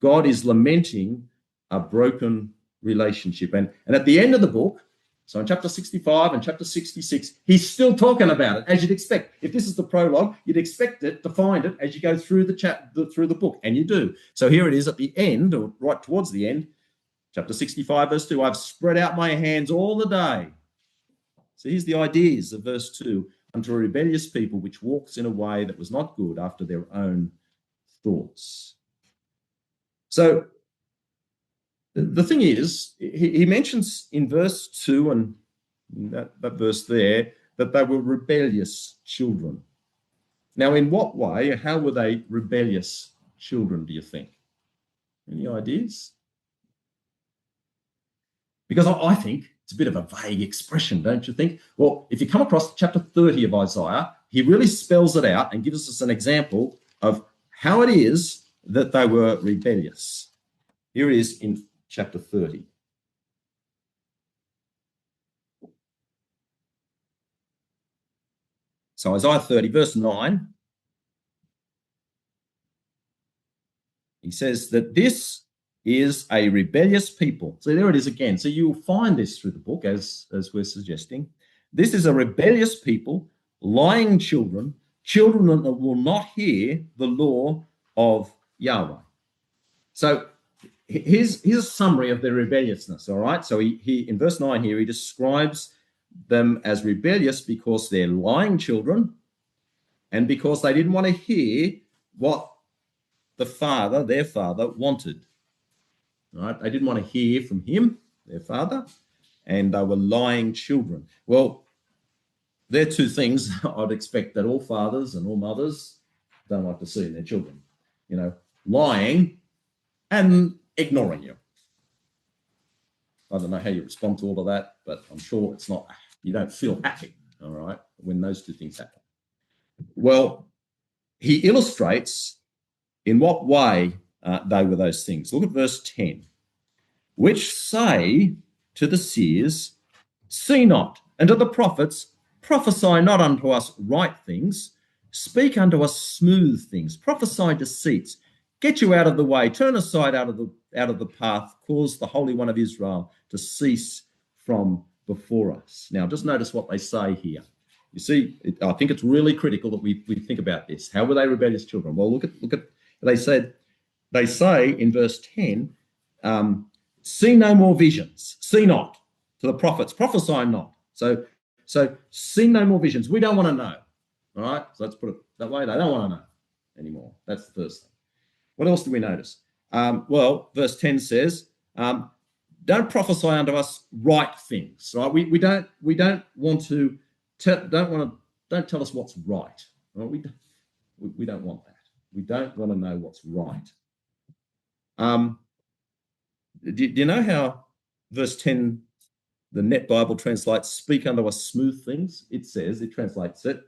S2: God is lamenting a broken relationship. And at the end of the book, so in chapter 65 and chapter 66, he's still talking about it, as you'd expect. If this is the prologue, you'd expect it to find it as you go through through the book, and you do. So here it is at the end, or right towards the end, chapter 65, verse 2, I've spread out my hands all the day. So here's the ideas of verse 2, unto a rebellious people which walks in a way that was not good after their own thoughts. So the thing is, he mentions in verse 2 and that verse there that they were rebellious children. Now, in what way, how were they rebellious children, do you think? Any ideas? Because I think it's a bit of a vague expression, don't you think? Well, if you come across chapter 30 of Isaiah, he really spells it out and gives us an example of how it is that they were rebellious. Here it is in chapter 30. So Isaiah 30, verse 9, he says that this is a rebellious people. So there it is again. So you'll find this through the book, as we're suggesting. This is a rebellious people, lying children, children that will not hear the law of Yahweh. So here's a summary of their rebelliousness, all right? So he in verse 9 here, he describes them as rebellious because they're lying children and because they didn't want to hear what their father, wanted. All right? They didn't want to hear from him, their father, and they were lying children. Well, they're two things I'd expect that all fathers and all mothers don't like to see in their children. You know, lying and ignoring you. I don't know how you respond to all of that, but I'm sure it's not, you don't feel happy, all right, when those two things happen. Well, he illustrates in what way they were those things. Look at verse 10. Which say to the seers, see not, and to the prophets, prophesy not unto us right things, speak unto us smooth things, prophesy deceits, get you out of the way, turn aside out of the path, cause the Holy One of Israel to cease from before us. Now, just notice what they say here. You see, I think it's really critical that we think about this. How were they rebellious children? Well, look at they say in verse 10, see no more visions, see not, to the prophets, prophesy not. So see no more visions. We don't want to know. All right, so let's put it that way. They don't want to know anymore. That's the first thing. What else do we notice? Well, verse 10 says, don't prophesy unto us right things. Right? We don't want to don't tell us what's right. Right? We don't want that. We don't want to know what's right. Do you know how verse 10, the Net Bible translates, speak unto us smooth things? It translates it,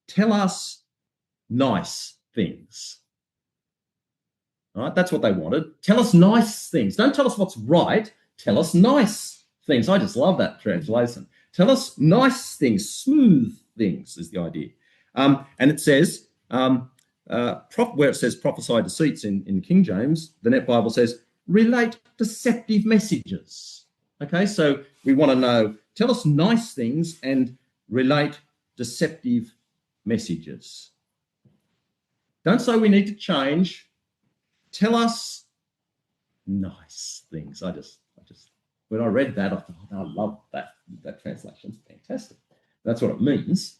S2: tell us nice things. All right, that's what they wanted. Tell us nice things. Don't tell us what's right. Tell us nice things. I just love that translation. Tell us nice things, smooth things is the idea. And it says, where it says prophesy deceits in King James, the Net Bible says, relate deceptive messages. Okay, so we want to know, tell us nice things and relate deceptive messages. Don't say we need to change. Tell us nice things. I just when I read that, I thought, I love that translation. It's fantastic. That's what it means,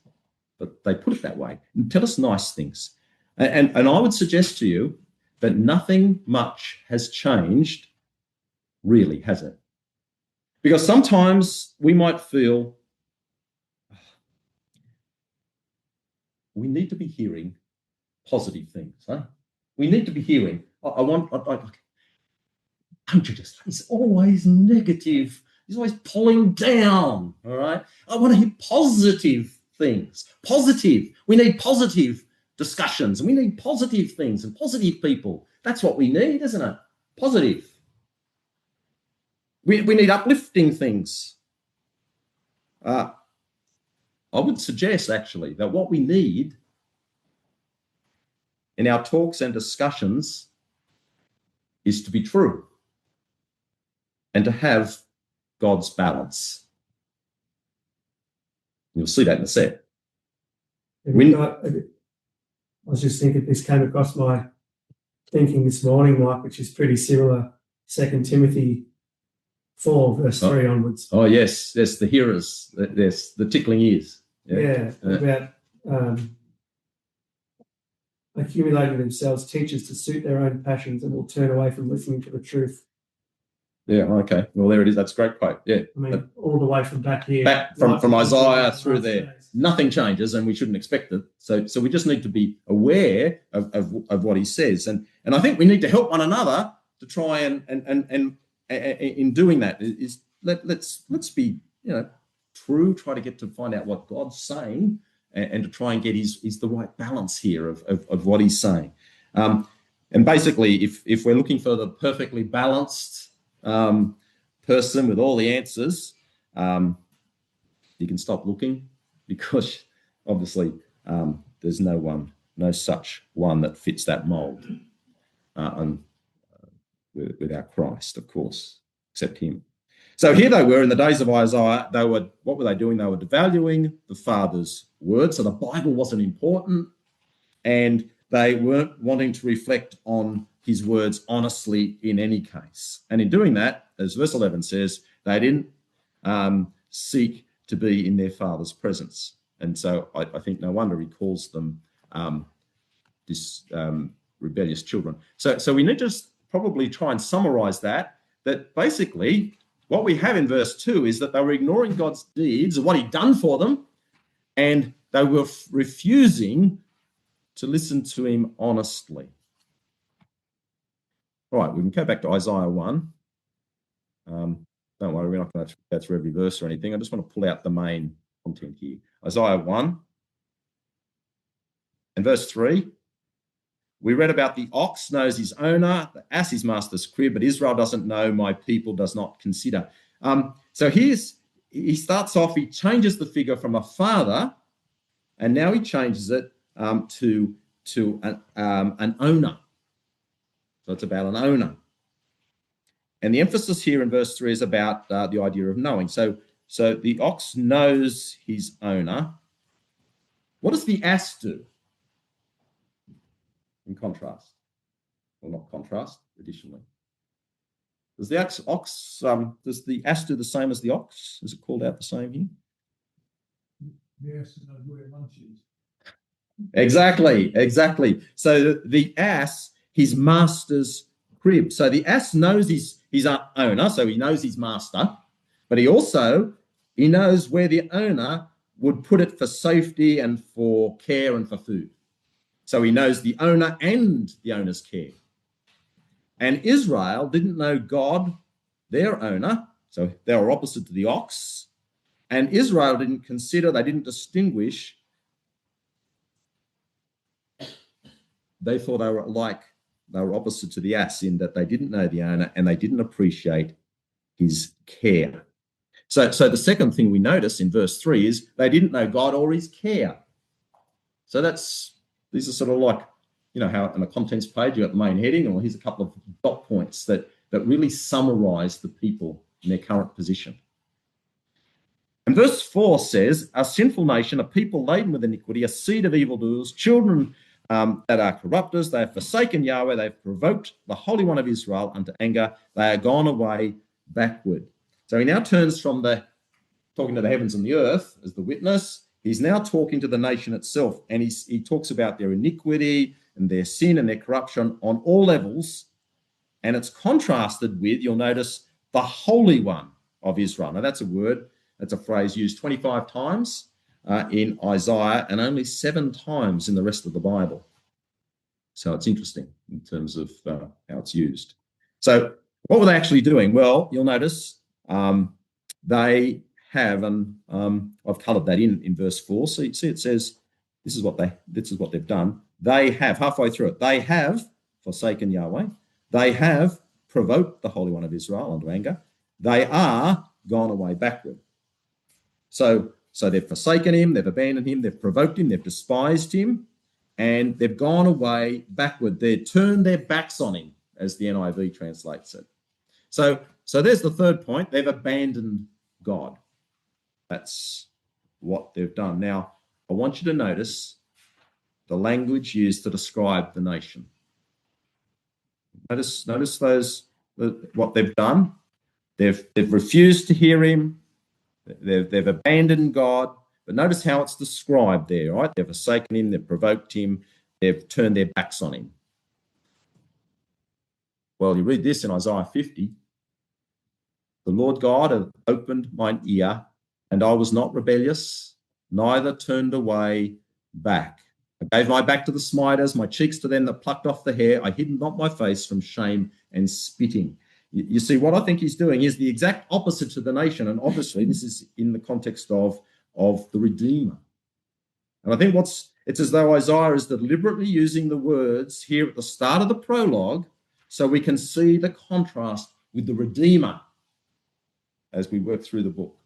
S2: but they put it that way. Tell us nice things. And I would suggest to you that nothing much has changed, really, has it? Because sometimes we might feel we need to be hearing positive things. Huh? We need to be hearing. don't you just, he's always negative. He's always pulling down, all right? I want to hear positive things. Positive. We need positive discussions, and we need positive things and positive people. That's what we need, isn't it? Positive. We need uplifting things. I would suggest, actually, that what we need in our talks and discussions is to be true and to have God's balance. You'll see that in a sec.
S3: I was just thinking, this came across my thinking this morning, Mike, which is pretty similar. 2 Timothy 4, verse 3 onwards.
S2: Oh, yes, the hearers, yes, the tickling ears.
S3: About accumulating themselves teachers to suit their own passions and will turn away from listening to the truth.
S2: Yeah, okay. Well, there it is. That's a great quote. Yeah.
S3: I mean, all the way from back here.
S2: Back from Isaiah through there. Nothing changes, and we shouldn't expect it. So we just need to be aware of what he says. And I think we need to help one another to try and in doing that is let's be, true, try to get to find out what God's saying and to try and get his the right balance here of what he's saying. And basically, if we're looking for the perfectly balanced person with all the answers, you can stop looking, because obviously there's no such one that fits that mold without Christ, of course, except him. So here they were in the days of Isaiah. What were they doing? They were devaluing the Father's word. So the Bible wasn't important, and they weren't wanting to reflect on his words honestly in any case. And in doing that, as verse 11 says, they didn't seek to be in their Father's presence. And so I think no wonder he calls them rebellious children. So we need to probably try and summarize that basically what we have in verse 2 is that they were ignoring God's deeds and what he'd done for them, and they were refusing to listen to him honestly. All right, we can go back to Isaiah 1. Don't worry, we're not going to go through every verse or anything. I just want to pull out the main content here. Isaiah 1 and verse 3. We read about the ox knows his owner, the ass his master's crib, but Israel doesn't know, my people does not consider. So he starts off, he changes the figure from a father, and now he changes it to an owner. So it's about an owner. And the emphasis here in verse 3 is about the idea of knowing. So the ox knows his owner. What does the ass do? In contrast, or not contrast, additionally. Does the does the ass do the same as the ox? Is it called out the same here?
S4: Yes, where lunch is.
S2: Exactly. So the ass, his master's crib. So the ass knows his owner, so he knows his master, but he knows where the owner would put it for safety and for care and for food. So he knows the owner and the owner's care. And Israel didn't know God, their owner, so they were opposite to the ox. And Israel they didn't distinguish. They thought they were opposite to the ass in that they didn't know the owner and they didn't appreciate his care. So the second thing we notice in verse 3 is they didn't know God or his care. So these are sort of like, how on a contents page you got the main heading, or here's a couple of dot points that really summarize the people in their current position. And verse 4 says, a sinful nation, a people laden with iniquity, a seed of evildoers, children that are corrupters, they have forsaken Yahweh, they have provoked the Holy One of Israel unto anger, they are gone away backward. So he now turns from talking to the heavens and the earth as the witness. He's now talking to the nation itself, and he talks about their iniquity and their sin and their corruption on all levels, and it's contrasted with, you'll notice, the Holy One of Israel. Now that's a phrase used 25 times in Isaiah and only 7 times in the rest of the Bible. So it's interesting in terms of how it's used. So What were they actually doing? Well, you'll notice they have, and I've coloured that in verse 4. See, it says this is what they've done. They have, halfway through it, they have forsaken Yahweh. They have provoked the Holy One of Israel unto anger. They are gone away backward. So they've forsaken him, they've abandoned him, they've provoked him, they've despised him, and they've gone away backward. They've turned their backs on him, as the NIV translates it. So there's the third point. They've abandoned God. That's what they've done. Now, I want you to notice the language used to describe the nation. Notice what they've done. They've refused to hear him. They've abandoned God. But notice how it's described there, right? They've forsaken him. They've provoked him. They've turned their backs on him. Well, you read this in Isaiah 50. The Lord God hath opened mine ear, and I was not rebellious, neither turned away back. I gave my back to the smiters, my cheeks to them that plucked off the hair. I hid not my face from shame and spitting. You see, what I think he's doing is the exact opposite to the nation. And obviously, this is in the context of the Redeemer. And I think it's as though Isaiah is deliberately using the words here at the start of the prologue so we can see the contrast with the Redeemer as we work through the book.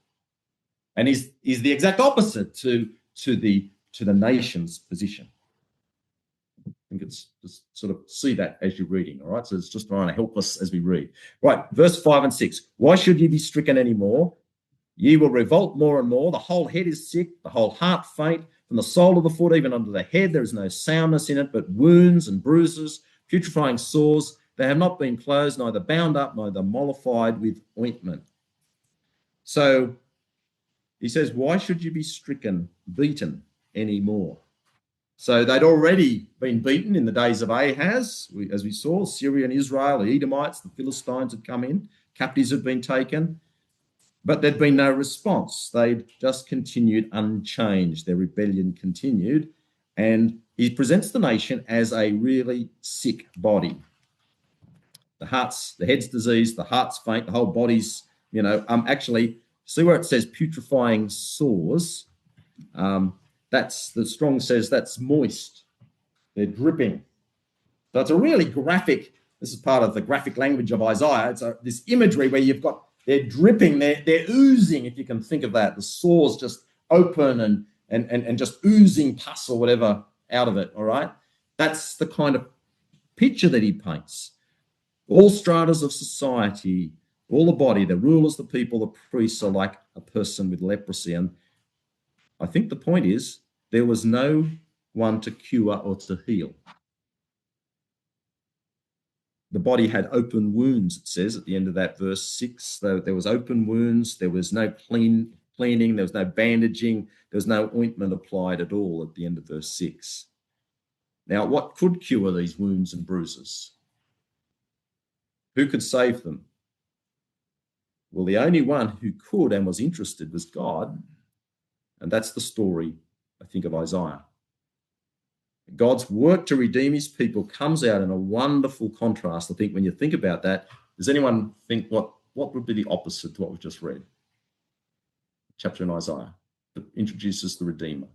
S2: And is the exact opposite to the nation's position. I think it's just sort of see that as you're reading, all right? So it's just trying to help us as we read. Right, verse 5 and 6. Why should ye be stricken any more? Ye will revolt more and more. The whole head is sick, the whole heart faint. From the sole of the foot even unto the head, there is no soundness in it, but wounds and bruises, putrefying sores. They have not been closed, neither bound up, neither mollified with ointment. So he says, why should you be stricken, beaten anymore? So they'd already been beaten in the days of Ahaz, as we saw, Syria and Israel, the Edomites, the Philistines had come in, captives had been taken, but there'd been no response. They'd just continued unchanged. Their rebellion continued, and he presents the nation as a really sick body. The head's diseased, the heart's faint, the whole body's, actually, see where it says putrefying sores, that's the Strong says that's moist. They're dripping. So it's a really graphic, this is part of the graphic language of Isaiah. It's this imagery where you've got, they're dripping, they're oozing, if you can think of that. The sores just open and just oozing pus or whatever out of it, all right? That's the kind of picture that he paints. All stratas of society, all the body, the rulers, the people, the priests are like a person with leprosy. And I think the point is there was no one to cure or to heal. The body had open wounds, it says at the end of that verse 6. There was open wounds, there was no cleaning, there was no bandaging, there was no ointment applied at all at the end of verse 6. Now, what could cure these wounds and bruises? Who could save them? Well, the only one who could and was interested was God. And that's the story, I think, of Isaiah. God's work to redeem his people comes out in a wonderful contrast. I think when you think about that, does anyone think what would be the opposite to what we've just read? Chapter in Isaiah that introduces the Redeemer.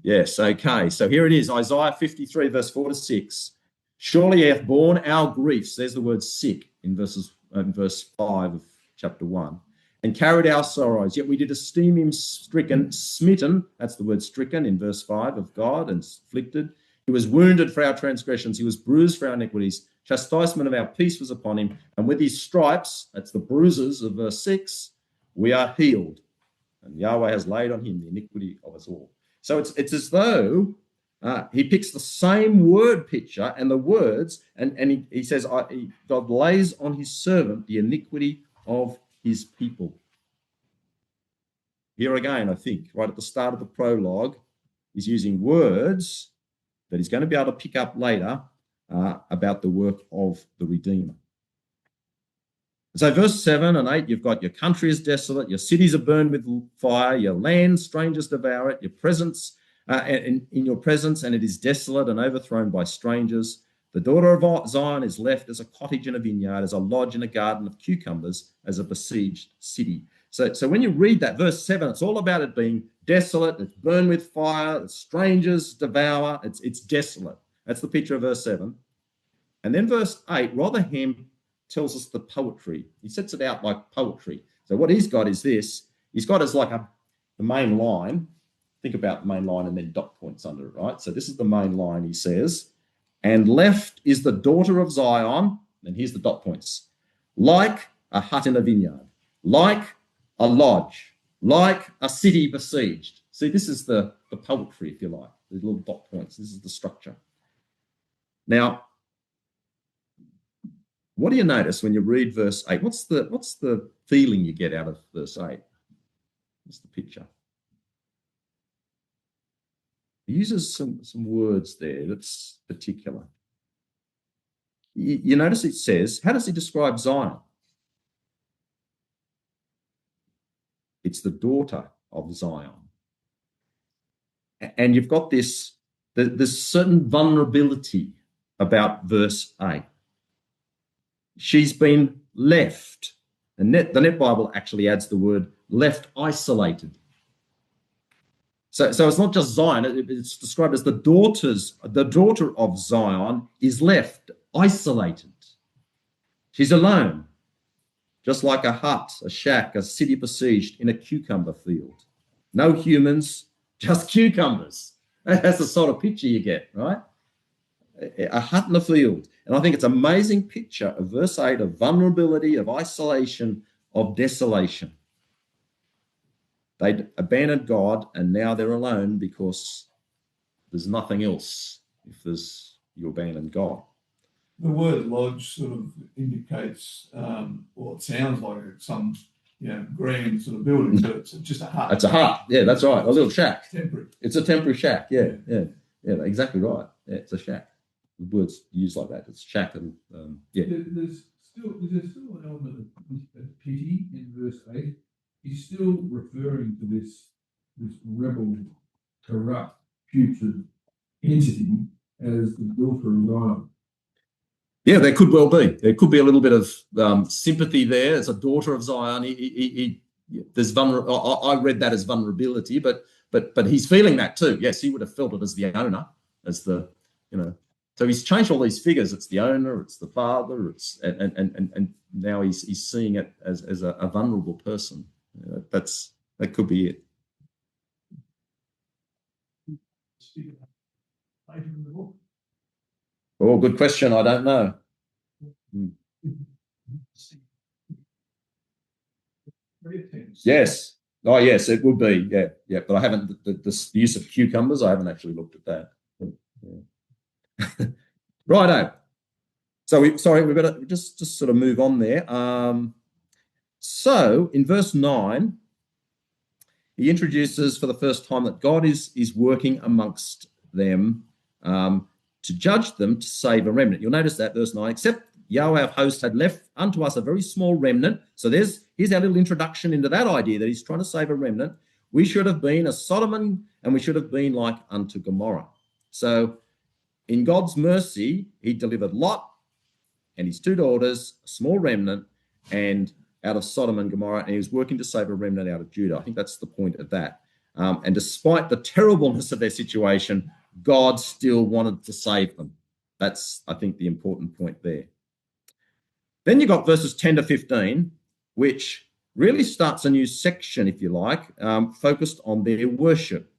S2: Yes, okay. So here it is, Isaiah 53, verse 4 to 6. Surely he hath borne our griefs. There's the word sick in verse 5 of chapter 1. And carried our sorrows, yet we did esteem him stricken, smitten, that's the word stricken in verse 5 of God, and afflicted. He was wounded for our transgressions, he was bruised for our iniquities. Chastisement of our peace was upon him, and with his stripes, that's the bruises of verse 6, we are healed. And Yahweh has laid on him the iniquity of us all. So it's as though he picks the same word picture and the words, and he says, God lays on his servant the iniquity of his people. Here again, I think, right at the start of the prologue, he's using words that he's going to be able to pick up later about the work of the Redeemer. So verse 7 and 8, you've got your country is desolate, your cities are burned with fire, your land, strangers devour it, your presence, in your presence, and it is desolate and overthrown by strangers. The daughter of Zion is left as a cottage in a vineyard, as a lodge in a garden of cucumbers, as a besieged city. So when you read that, verse 7, it's all about it being desolate, it's burned with fire, it's strangers devour, it's desolate. That's the picture of verse 7. And then verse 8, Rotherham tells us the poetry. He sets it out like poetry. So what he's got is this. He's got as like the main line. Think about the main line and then dot points under it, right? So this is the main line, he says. And left is the daughter of Zion, and here's the dot points, like a hut in a vineyard, like a lodge, like a city besieged. See, this is the poetry, if you like, the little dot points. This is the structure. Now, what do you notice when you read verse 8? What's the feeling you get out of verse 8? What's the picture? He uses some words there that's particular. You notice it says, how does he describe Zion? It's the daughter of Zion. And you've got this, there's certain vulnerability about verse 8. She's been left. And the Net Bible actually adds the word left isolated. So it's not just Zion, it's described as the daughter of Zion is left isolated. She's alone, just like a hut, a shack, a city besieged in a cucumber field. No humans, just cucumbers. That's the sort of picture you get, right? A hut in a field. And I think it's an amazing picture of verse 8 of vulnerability, of isolation, of desolation. They'd abandoned God and now they're alone because there's nothing else if you abandon God.
S4: The word lodge sort of indicates, well, it sounds like some, grand sort of building, but it's just a hut.
S2: It's a hut. Yeah, that's right. A little shack.
S4: Temporary.
S2: It's a temporary shack. Yeah, exactly right. Yeah, it's a shack. The word's used like that. It's shack and yeah.
S4: Is there still an element of pity in verse 8? He's still referring to this rebel, corrupt, putrid entity as the daughter of Zion.
S2: Yeah, there could well be. There could be a little bit of sympathy there. As a daughter of Zion, there's I read that as vulnerability, but he's feeling that too. Yes, he would have felt it as the owner, as the So he's changed all these figures. It's the owner, it's the father, it's and now he's seeing it as a vulnerable person. That could be it. Oh, good question. I don't know. Yes. Oh, yes, it would be. Yeah. But I haven't the use of cucumbers. I haven't actually looked at that. Yeah. Righto. So we've got to just sort of move on there. So in verse 9, he introduces for the first time that God is working amongst them to judge them, to save a remnant. You'll notice that, verse 9, except Yahweh of hosts had left unto us a very small remnant. So here's our little introduction into that idea that he's trying to save a remnant. We should have been as Sodom and we should have been like unto Gomorrah. So in God's mercy, he delivered Lot and his two daughters, a small remnant, and out of Sodom and Gomorrah, and he was working to save a remnant out of Judah. I think that's the point of that. And despite the terribleness of their situation, God still wanted to save them. That's, I think, the important point there. Then you got verses 10 to 15, which really starts a new section, if you like, focused on their worship.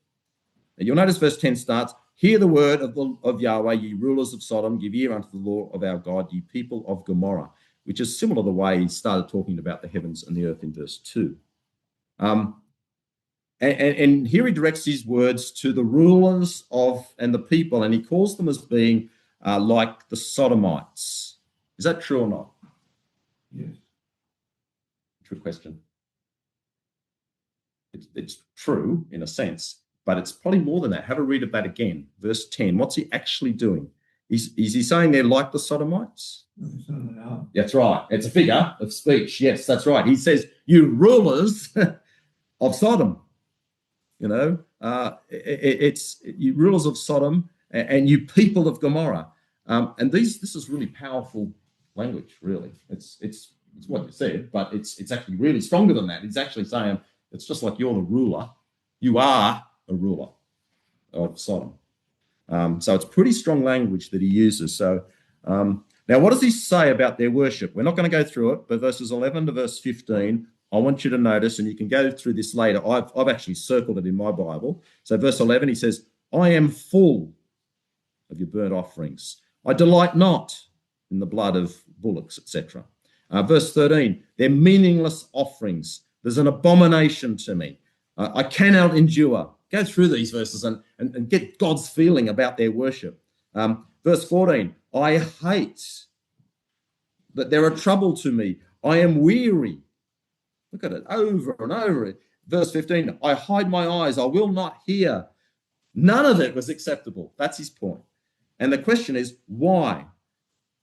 S2: And you'll notice verse 10 starts, hear the word of Yahweh, ye rulers of Sodom, give ear unto the law of our God, ye people of Gomorrah, which is similar to the way he started talking about the heavens and the earth in verse 2. And here he directs his words to the rulers and the people, and he calls them as being like the Sodomites. Is that true or not?
S4: Yes.
S2: True question. It's true in a sense, but it's probably more than that. Have a read of that again. Verse 10. What's he actually doing? Is he saying they're like the Sodomites?
S4: No.
S2: That's right. It's a figure of speech. Yes, that's right. He says, you rulers of Sodom. It's you rulers of Sodom and you people of Gomorrah. And this is really powerful language, really. It's what you said, but it's actually really stronger than that. It's actually saying it's just like you're the ruler. You are a ruler of Sodom. So it's pretty strong language that he uses. So now what does he say about their worship? We're not going to go through it, but verses 11 to verse 15, I want you to notice, and you can go through this later. I've actually circled it in my Bible. So verse 11, he says, I am full of your burnt offerings. I delight not in the blood of bullocks, etc. Verse 13, they're meaningless offerings. There's an abomination to me. I cannot endure. Go through these verses and get God's feeling about their worship. Verse 14, I hate that they're a trouble to me. I am weary. Look at it over and over. Verse 15, I hide my eyes. I will not hear. None of it was acceptable. That's his point. And the question is, why?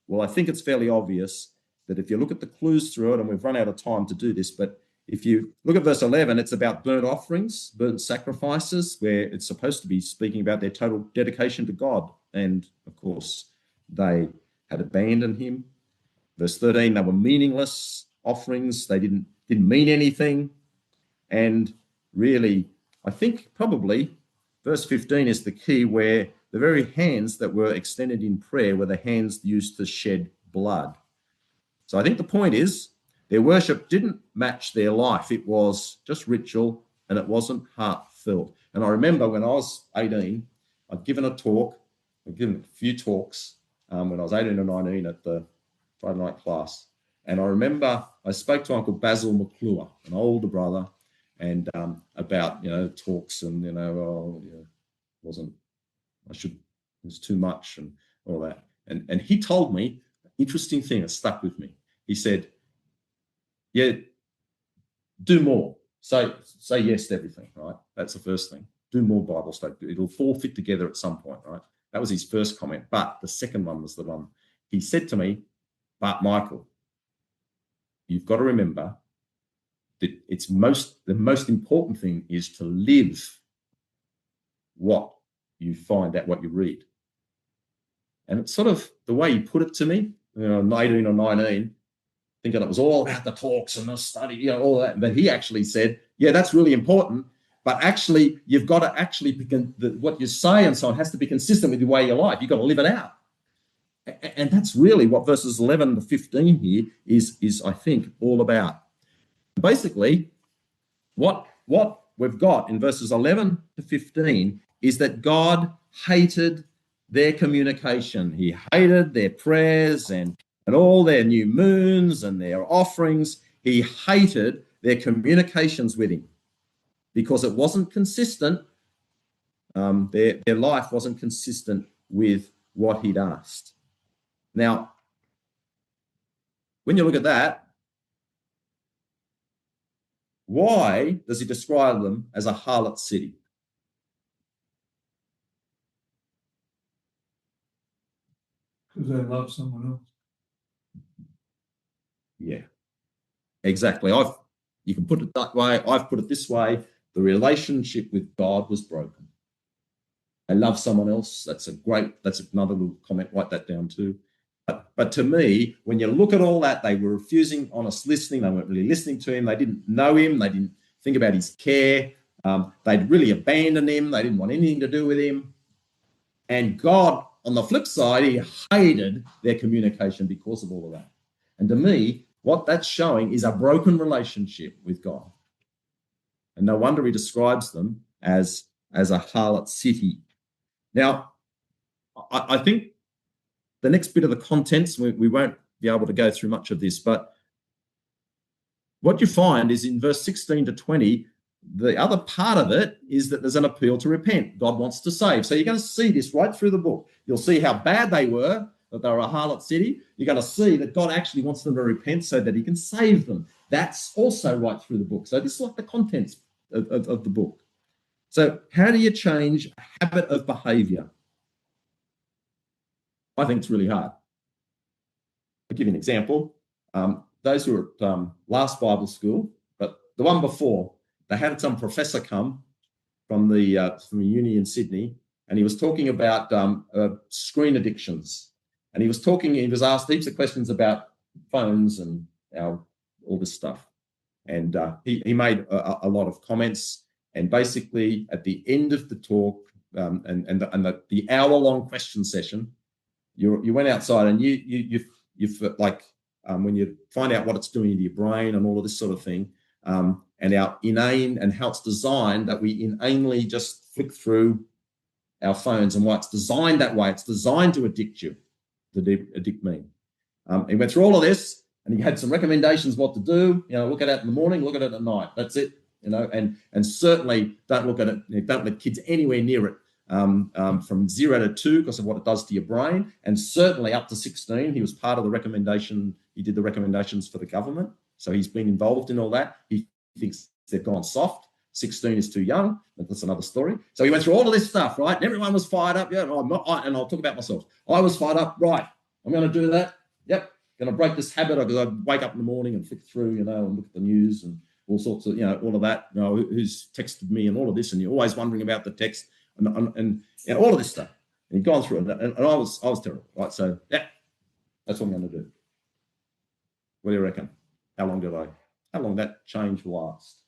S2: Well, I think it's fairly obvious that if you look at the clues through it, and we've run out of time to do this, but if you look at verse 11, it's about burnt offerings, burnt sacrifices, where it's supposed to be speaking about their total dedication to God. And, of course, they had abandoned him. Verse 13, they were meaningless offerings. They didn't mean anything. And really, I think probably verse 15 is the key, where the very hands that were extended in prayer were the hands used to shed blood. So I think the point is their worship didn't match their life. It was just ritual, and it wasn't heartfelt. And I remember when I was 18, I'd given a talk. I'd given a few talks when I was 18 or 19 at the Friday night class. And I remember I spoke to Uncle Basil McClure, an older brother, and about, talks and, it was too much and all that. And he told me an interesting thing that stuck with me. He said, yeah, do more. Say yes to everything, right? That's the first thing. Do more Bible study. It'll all fit together at some point, right? That was his first comment. But the second one was the one. He said to me, but Michael, you've got to remember that the most important thing is to live what you find out, what you read. And it's sort of the way he put it to me, 18 or 19, thinking it was all about the talks and the study, all that. But he actually said, yeah, that's really important. But actually, you've got to actually what you say and so on has to be consistent with the way you live. You've got to live it out. And that's really what verses 11 to 15 here is I think, all about. Basically, what we've got in verses 11 to 15 is that God hated their communication. He hated their prayers and all their new moons and their offerings. He hated their communications with him because it wasn't consistent. Their life wasn't consistent with what he'd asked. Now, when you look at that, why does he describe them as a harlot city?
S4: Because they love someone else.
S2: Yeah, exactly. You can put it that way. I've put it this way. The relationship with God was broken. They love someone else. That's another little comment. Write that down too. But to me, when you look at all that, they were refusing honest listening. They weren't really listening to him. They didn't know him. They didn't think about his care. They'd really abandoned him. They didn't want anything to do with him. And God, on the flip side, he hated their communication because of all of that. And to me, what that's showing is a broken relationship with God. And no wonder he describes them as a harlot city. Now, I think the next bit of the contents, we won't be able to go through much of this, but what you find is in verse 16 to 20, the other part of it is that there's an appeal to repent. God wants to save. So you're going to see this right through the book. You'll see how bad they were, that they were a harlot city. You're going to see that God actually wants them to repent so that he can save them. That's also right through the book. So this is like the contents of the book. So how do you change a habit of behavior? I think it's really hard. I'll give you an example. Those who were at last Bible school, but the one before, they had some professor come from the uni in Sydney, and he was talking about screen addictions. And he was asked heaps of questions about phones and all this stuff. And he made a lot of comments. And basically, at the end of the talk and the hour-long question session, you went outside and you like when you find out what it's doing to your brain and all of this sort of thing, and our inane and how it's designed that we inanely just flick through our phones and why it's designed that way. It's designed to addict you, to addict me. He went through all of this and he had some recommendations what to do. Look at it in the morning, look at it at night. That's it. And certainly don't look at it. Don't let kids anywhere near it from 0 to 2 because of what it does to your brain. And certainly up to 16, he was part of the recommendation. He did the recommendations for the government. So he's been involved in all that. He thinks they've gone soft. 16 is too young, but that's another story. So he went through all of this stuff, right? And everyone was fired up. Yeah, and I'll talk about myself. I was fired up. Right, I'm going to do that. Yep, going to break this habit because I wake up in the morning and flick through, and look at the news and all sorts of, all of that. Who's texted me and all of this, and you're always wondering about the text and all of this stuff. And he'd gone through it, and I was terrible, right? So yeah, that's what I'm going to do. What do you reckon? How long that change last?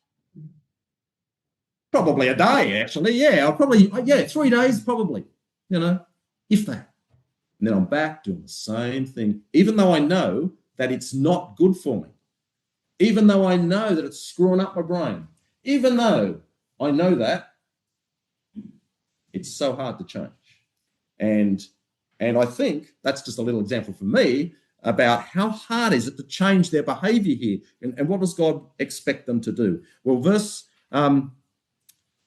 S2: Probably a day, actually. Yeah, 3 days, probably, if that. And then I'm back doing the same thing, even though I know that it's not good for me, even though I know that it's screwing up my brain, even though I know that, it's so hard to change. And I think that's just a little example for me about how hard is it to change their behavior here, and what does God expect them to do? Well,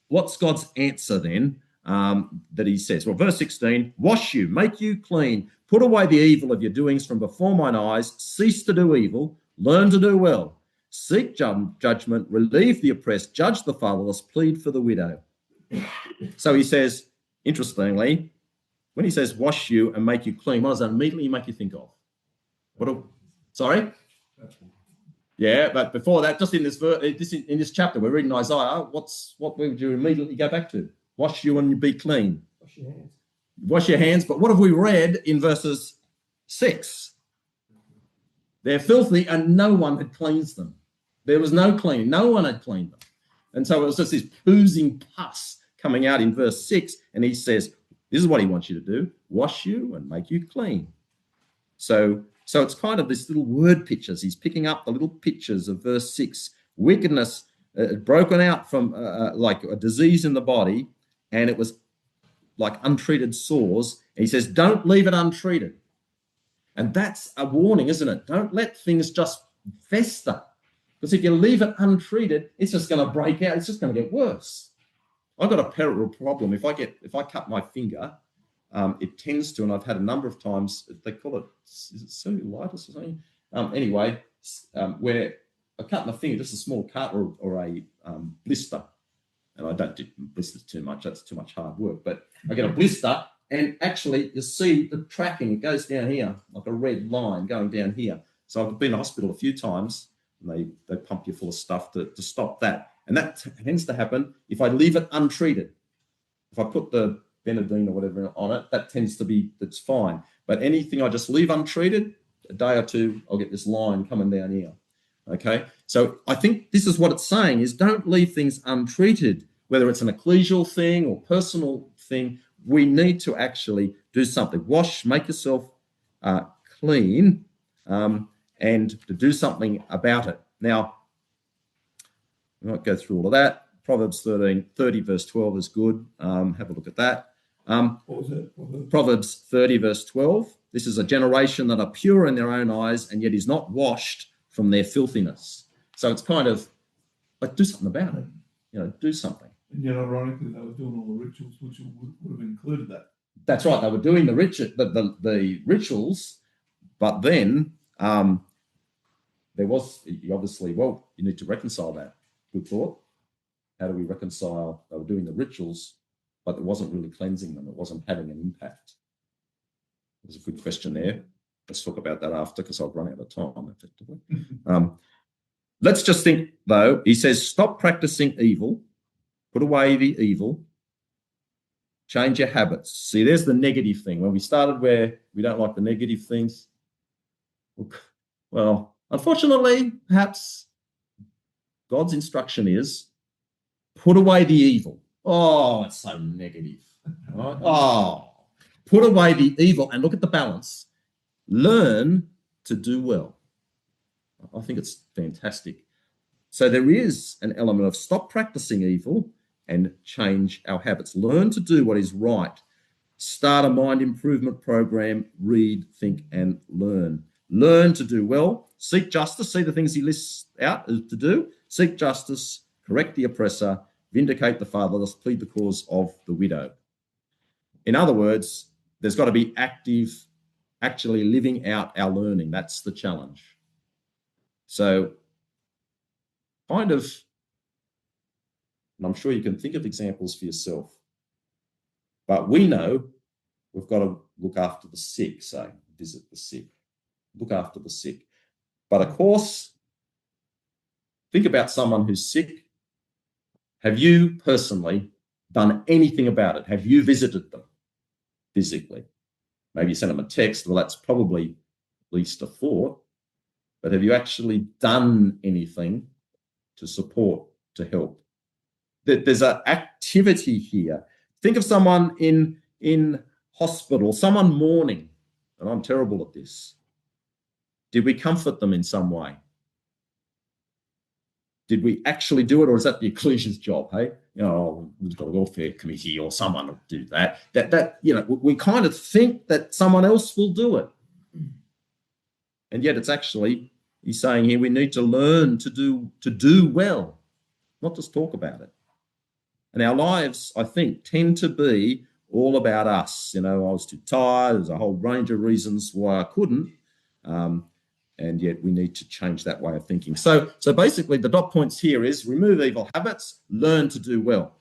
S2: what's God's answer then that he says? Well, verse 16, wash you, make you clean, put away the evil of your doings from before mine eyes, cease to do evil, learn to do well, seek judgment, relieve the oppressed, judge the fatherless, plead for the widow. So he says, interestingly, when he says wash you and make you clean, what does that immediately make you think of? Sorry? Yeah, but before that, just in this chapter, we're reading Isaiah. What would you immediately go back to? Wash you and be clean.
S3: Wash your hands.
S2: Wash your hands. But what have we read in verses 6? They're filthy and no one had cleansed them. There was no cleaning. No one had cleaned them. And so it was just this oozing pus coming out in verse 6. And he says, this is what he wants you to do. Wash you and make you clean. So it's kind of this little word pictures. He's picking up the little pictures of verse 6. Wickedness broken out from like a disease in the body, and it was like untreated sores. And he says, don't leave it untreated. And that's a warning, isn't it? Don't let things just fester. Because if you leave it untreated, it's just going to break out. It's just going to get worse. I've got a peripheral problem. If I cut my finger, it tends to, and I've had a number of times, they call it, is it cellulitis or something? Anyway, where I cut my finger, just a small cut or a blister. And I don't do blisters too much. That's too much hard work. But I get a blister, and actually you see the tracking. It goes down here, like a red line going down here. So I've been to hospital a few times, and they pump you full of stuff to stop that. And that tends to happen if I leave it untreated. If I put the Benadine or whatever on it, that's fine. But anything I just leave untreated, a day or two, I'll get this line coming down here. Okay, so I think this is what it's saying is don't leave things untreated, whether it's an ecclesial thing or personal thing. We need to actually do something. Wash, make yourself clean, and to do something about it. Now, I won't go through all of that. Proverbs 30 verse 12 is good. Have a look at that.
S4: What was it?
S2: Proverbs 30 verse 12. This is a generation that are pure in their own eyes and yet is not washed from their filthiness. So it's kind of like do something about it. Do something.
S4: And yet, ironically, they were doing all the rituals, which would have included that.
S2: That's right. They were doing the rituals, but then there was obviously, you need to reconcile that. Good thought. How do we reconcile? They were doing the rituals, but it wasn't really cleansing them. It wasn't having an impact. There's a good question there. Let's talk about that after, because I've run out of time, effectively. Let's just think, though. He says, stop practicing evil, put away the evil, Change your habits. See, there's the negative thing. When we started where we don't like the negative things, well, unfortunately, perhaps God's instruction is put away the evil. Oh, it's so negative. Right? Oh, put away the evil and look at the balance. Learn to do well. I think it's fantastic. So there is an element of stop practicing evil and change our habits. Learn to do what is right. Start a mind improvement program. Read, think, and learn. Learn to do well. Seek justice. See the things he lists out to do. Seek justice. Correct the oppressor. Vindicate the fatherless. Plead the cause of the widow. In other words, there's got to be active, actually living out our learning. That's the challenge. So kind of, and I'm sure you can think of examples for yourself, but we know we've got to look after the sick, so visit the sick, look after the sick. But of course, think about someone who's sick. Have you personally done anything about it? Have you visited them physically? Maybe you sent them a text. Well, that's probably at least a thought. But have you actually done anything to support, to help? There's an activity here. Think of someone in hospital, someone mourning, and I'm terrible at this. Did we comfort them in some way? Did we actually do it, or is that the Ecclesia's job? Hey, we've got a welfare committee or someone will do that. That we kind of think that someone else will do it, and yet it's actually, he's saying here, we need to learn to do well, not just talk about it. And our lives, I think, tend to be all about us. I was too tired. There's a whole range of reasons why I couldn't. And yet we need to change that way of thinking. So basically the dot points here is remove evil habits, learn to do well.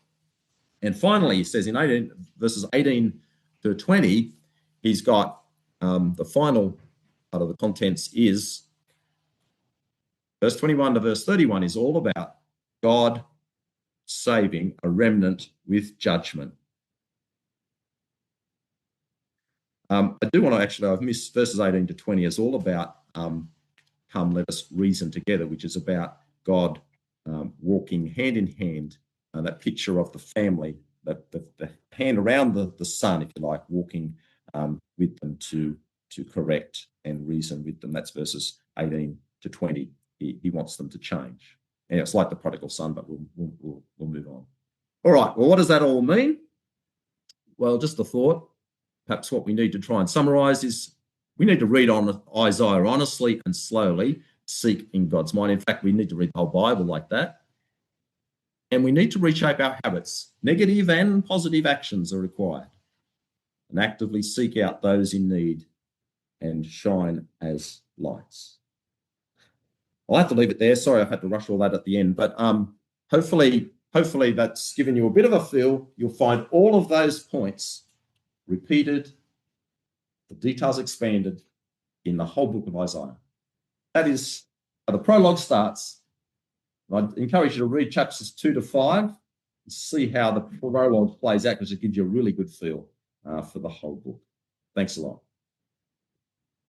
S2: And finally, he says in verses 18 to 20, he's got the final part of the contents is verse 21 to verse 31 is all about God saving a remnant with judgment. I do want to actually, I've missed verses 18 to 20 is all about come, let us reason together, which is about God walking hand in hand, that picture of the family, the hand around the son, if you like, walking with them to correct and reason with them. That's verses 18 to 20. He wants them to change. And it's like the prodigal son, but we'll move on. All right, well, what does that all mean? Well, just a thought. Perhaps what we need to try and summarize is we need to read on Isaiah honestly and slowly, seek in God's mind. In fact, we need to read the whole Bible like that. And we need to reshape our habits. Negative and positive actions are required. And actively seek out those in need and shine as lights. I'll have to leave it there. Sorry, I've had to rush all that at the end. But hopefully that's given you a bit of a feel. You'll find all of those points repeated, the details expanded in the whole book of Isaiah. That is how the prologue starts. I'd encourage you to read chapters 2 to 5 and see how the prologue plays out, because it gives you a really good feel for the whole book. Thanks a lot.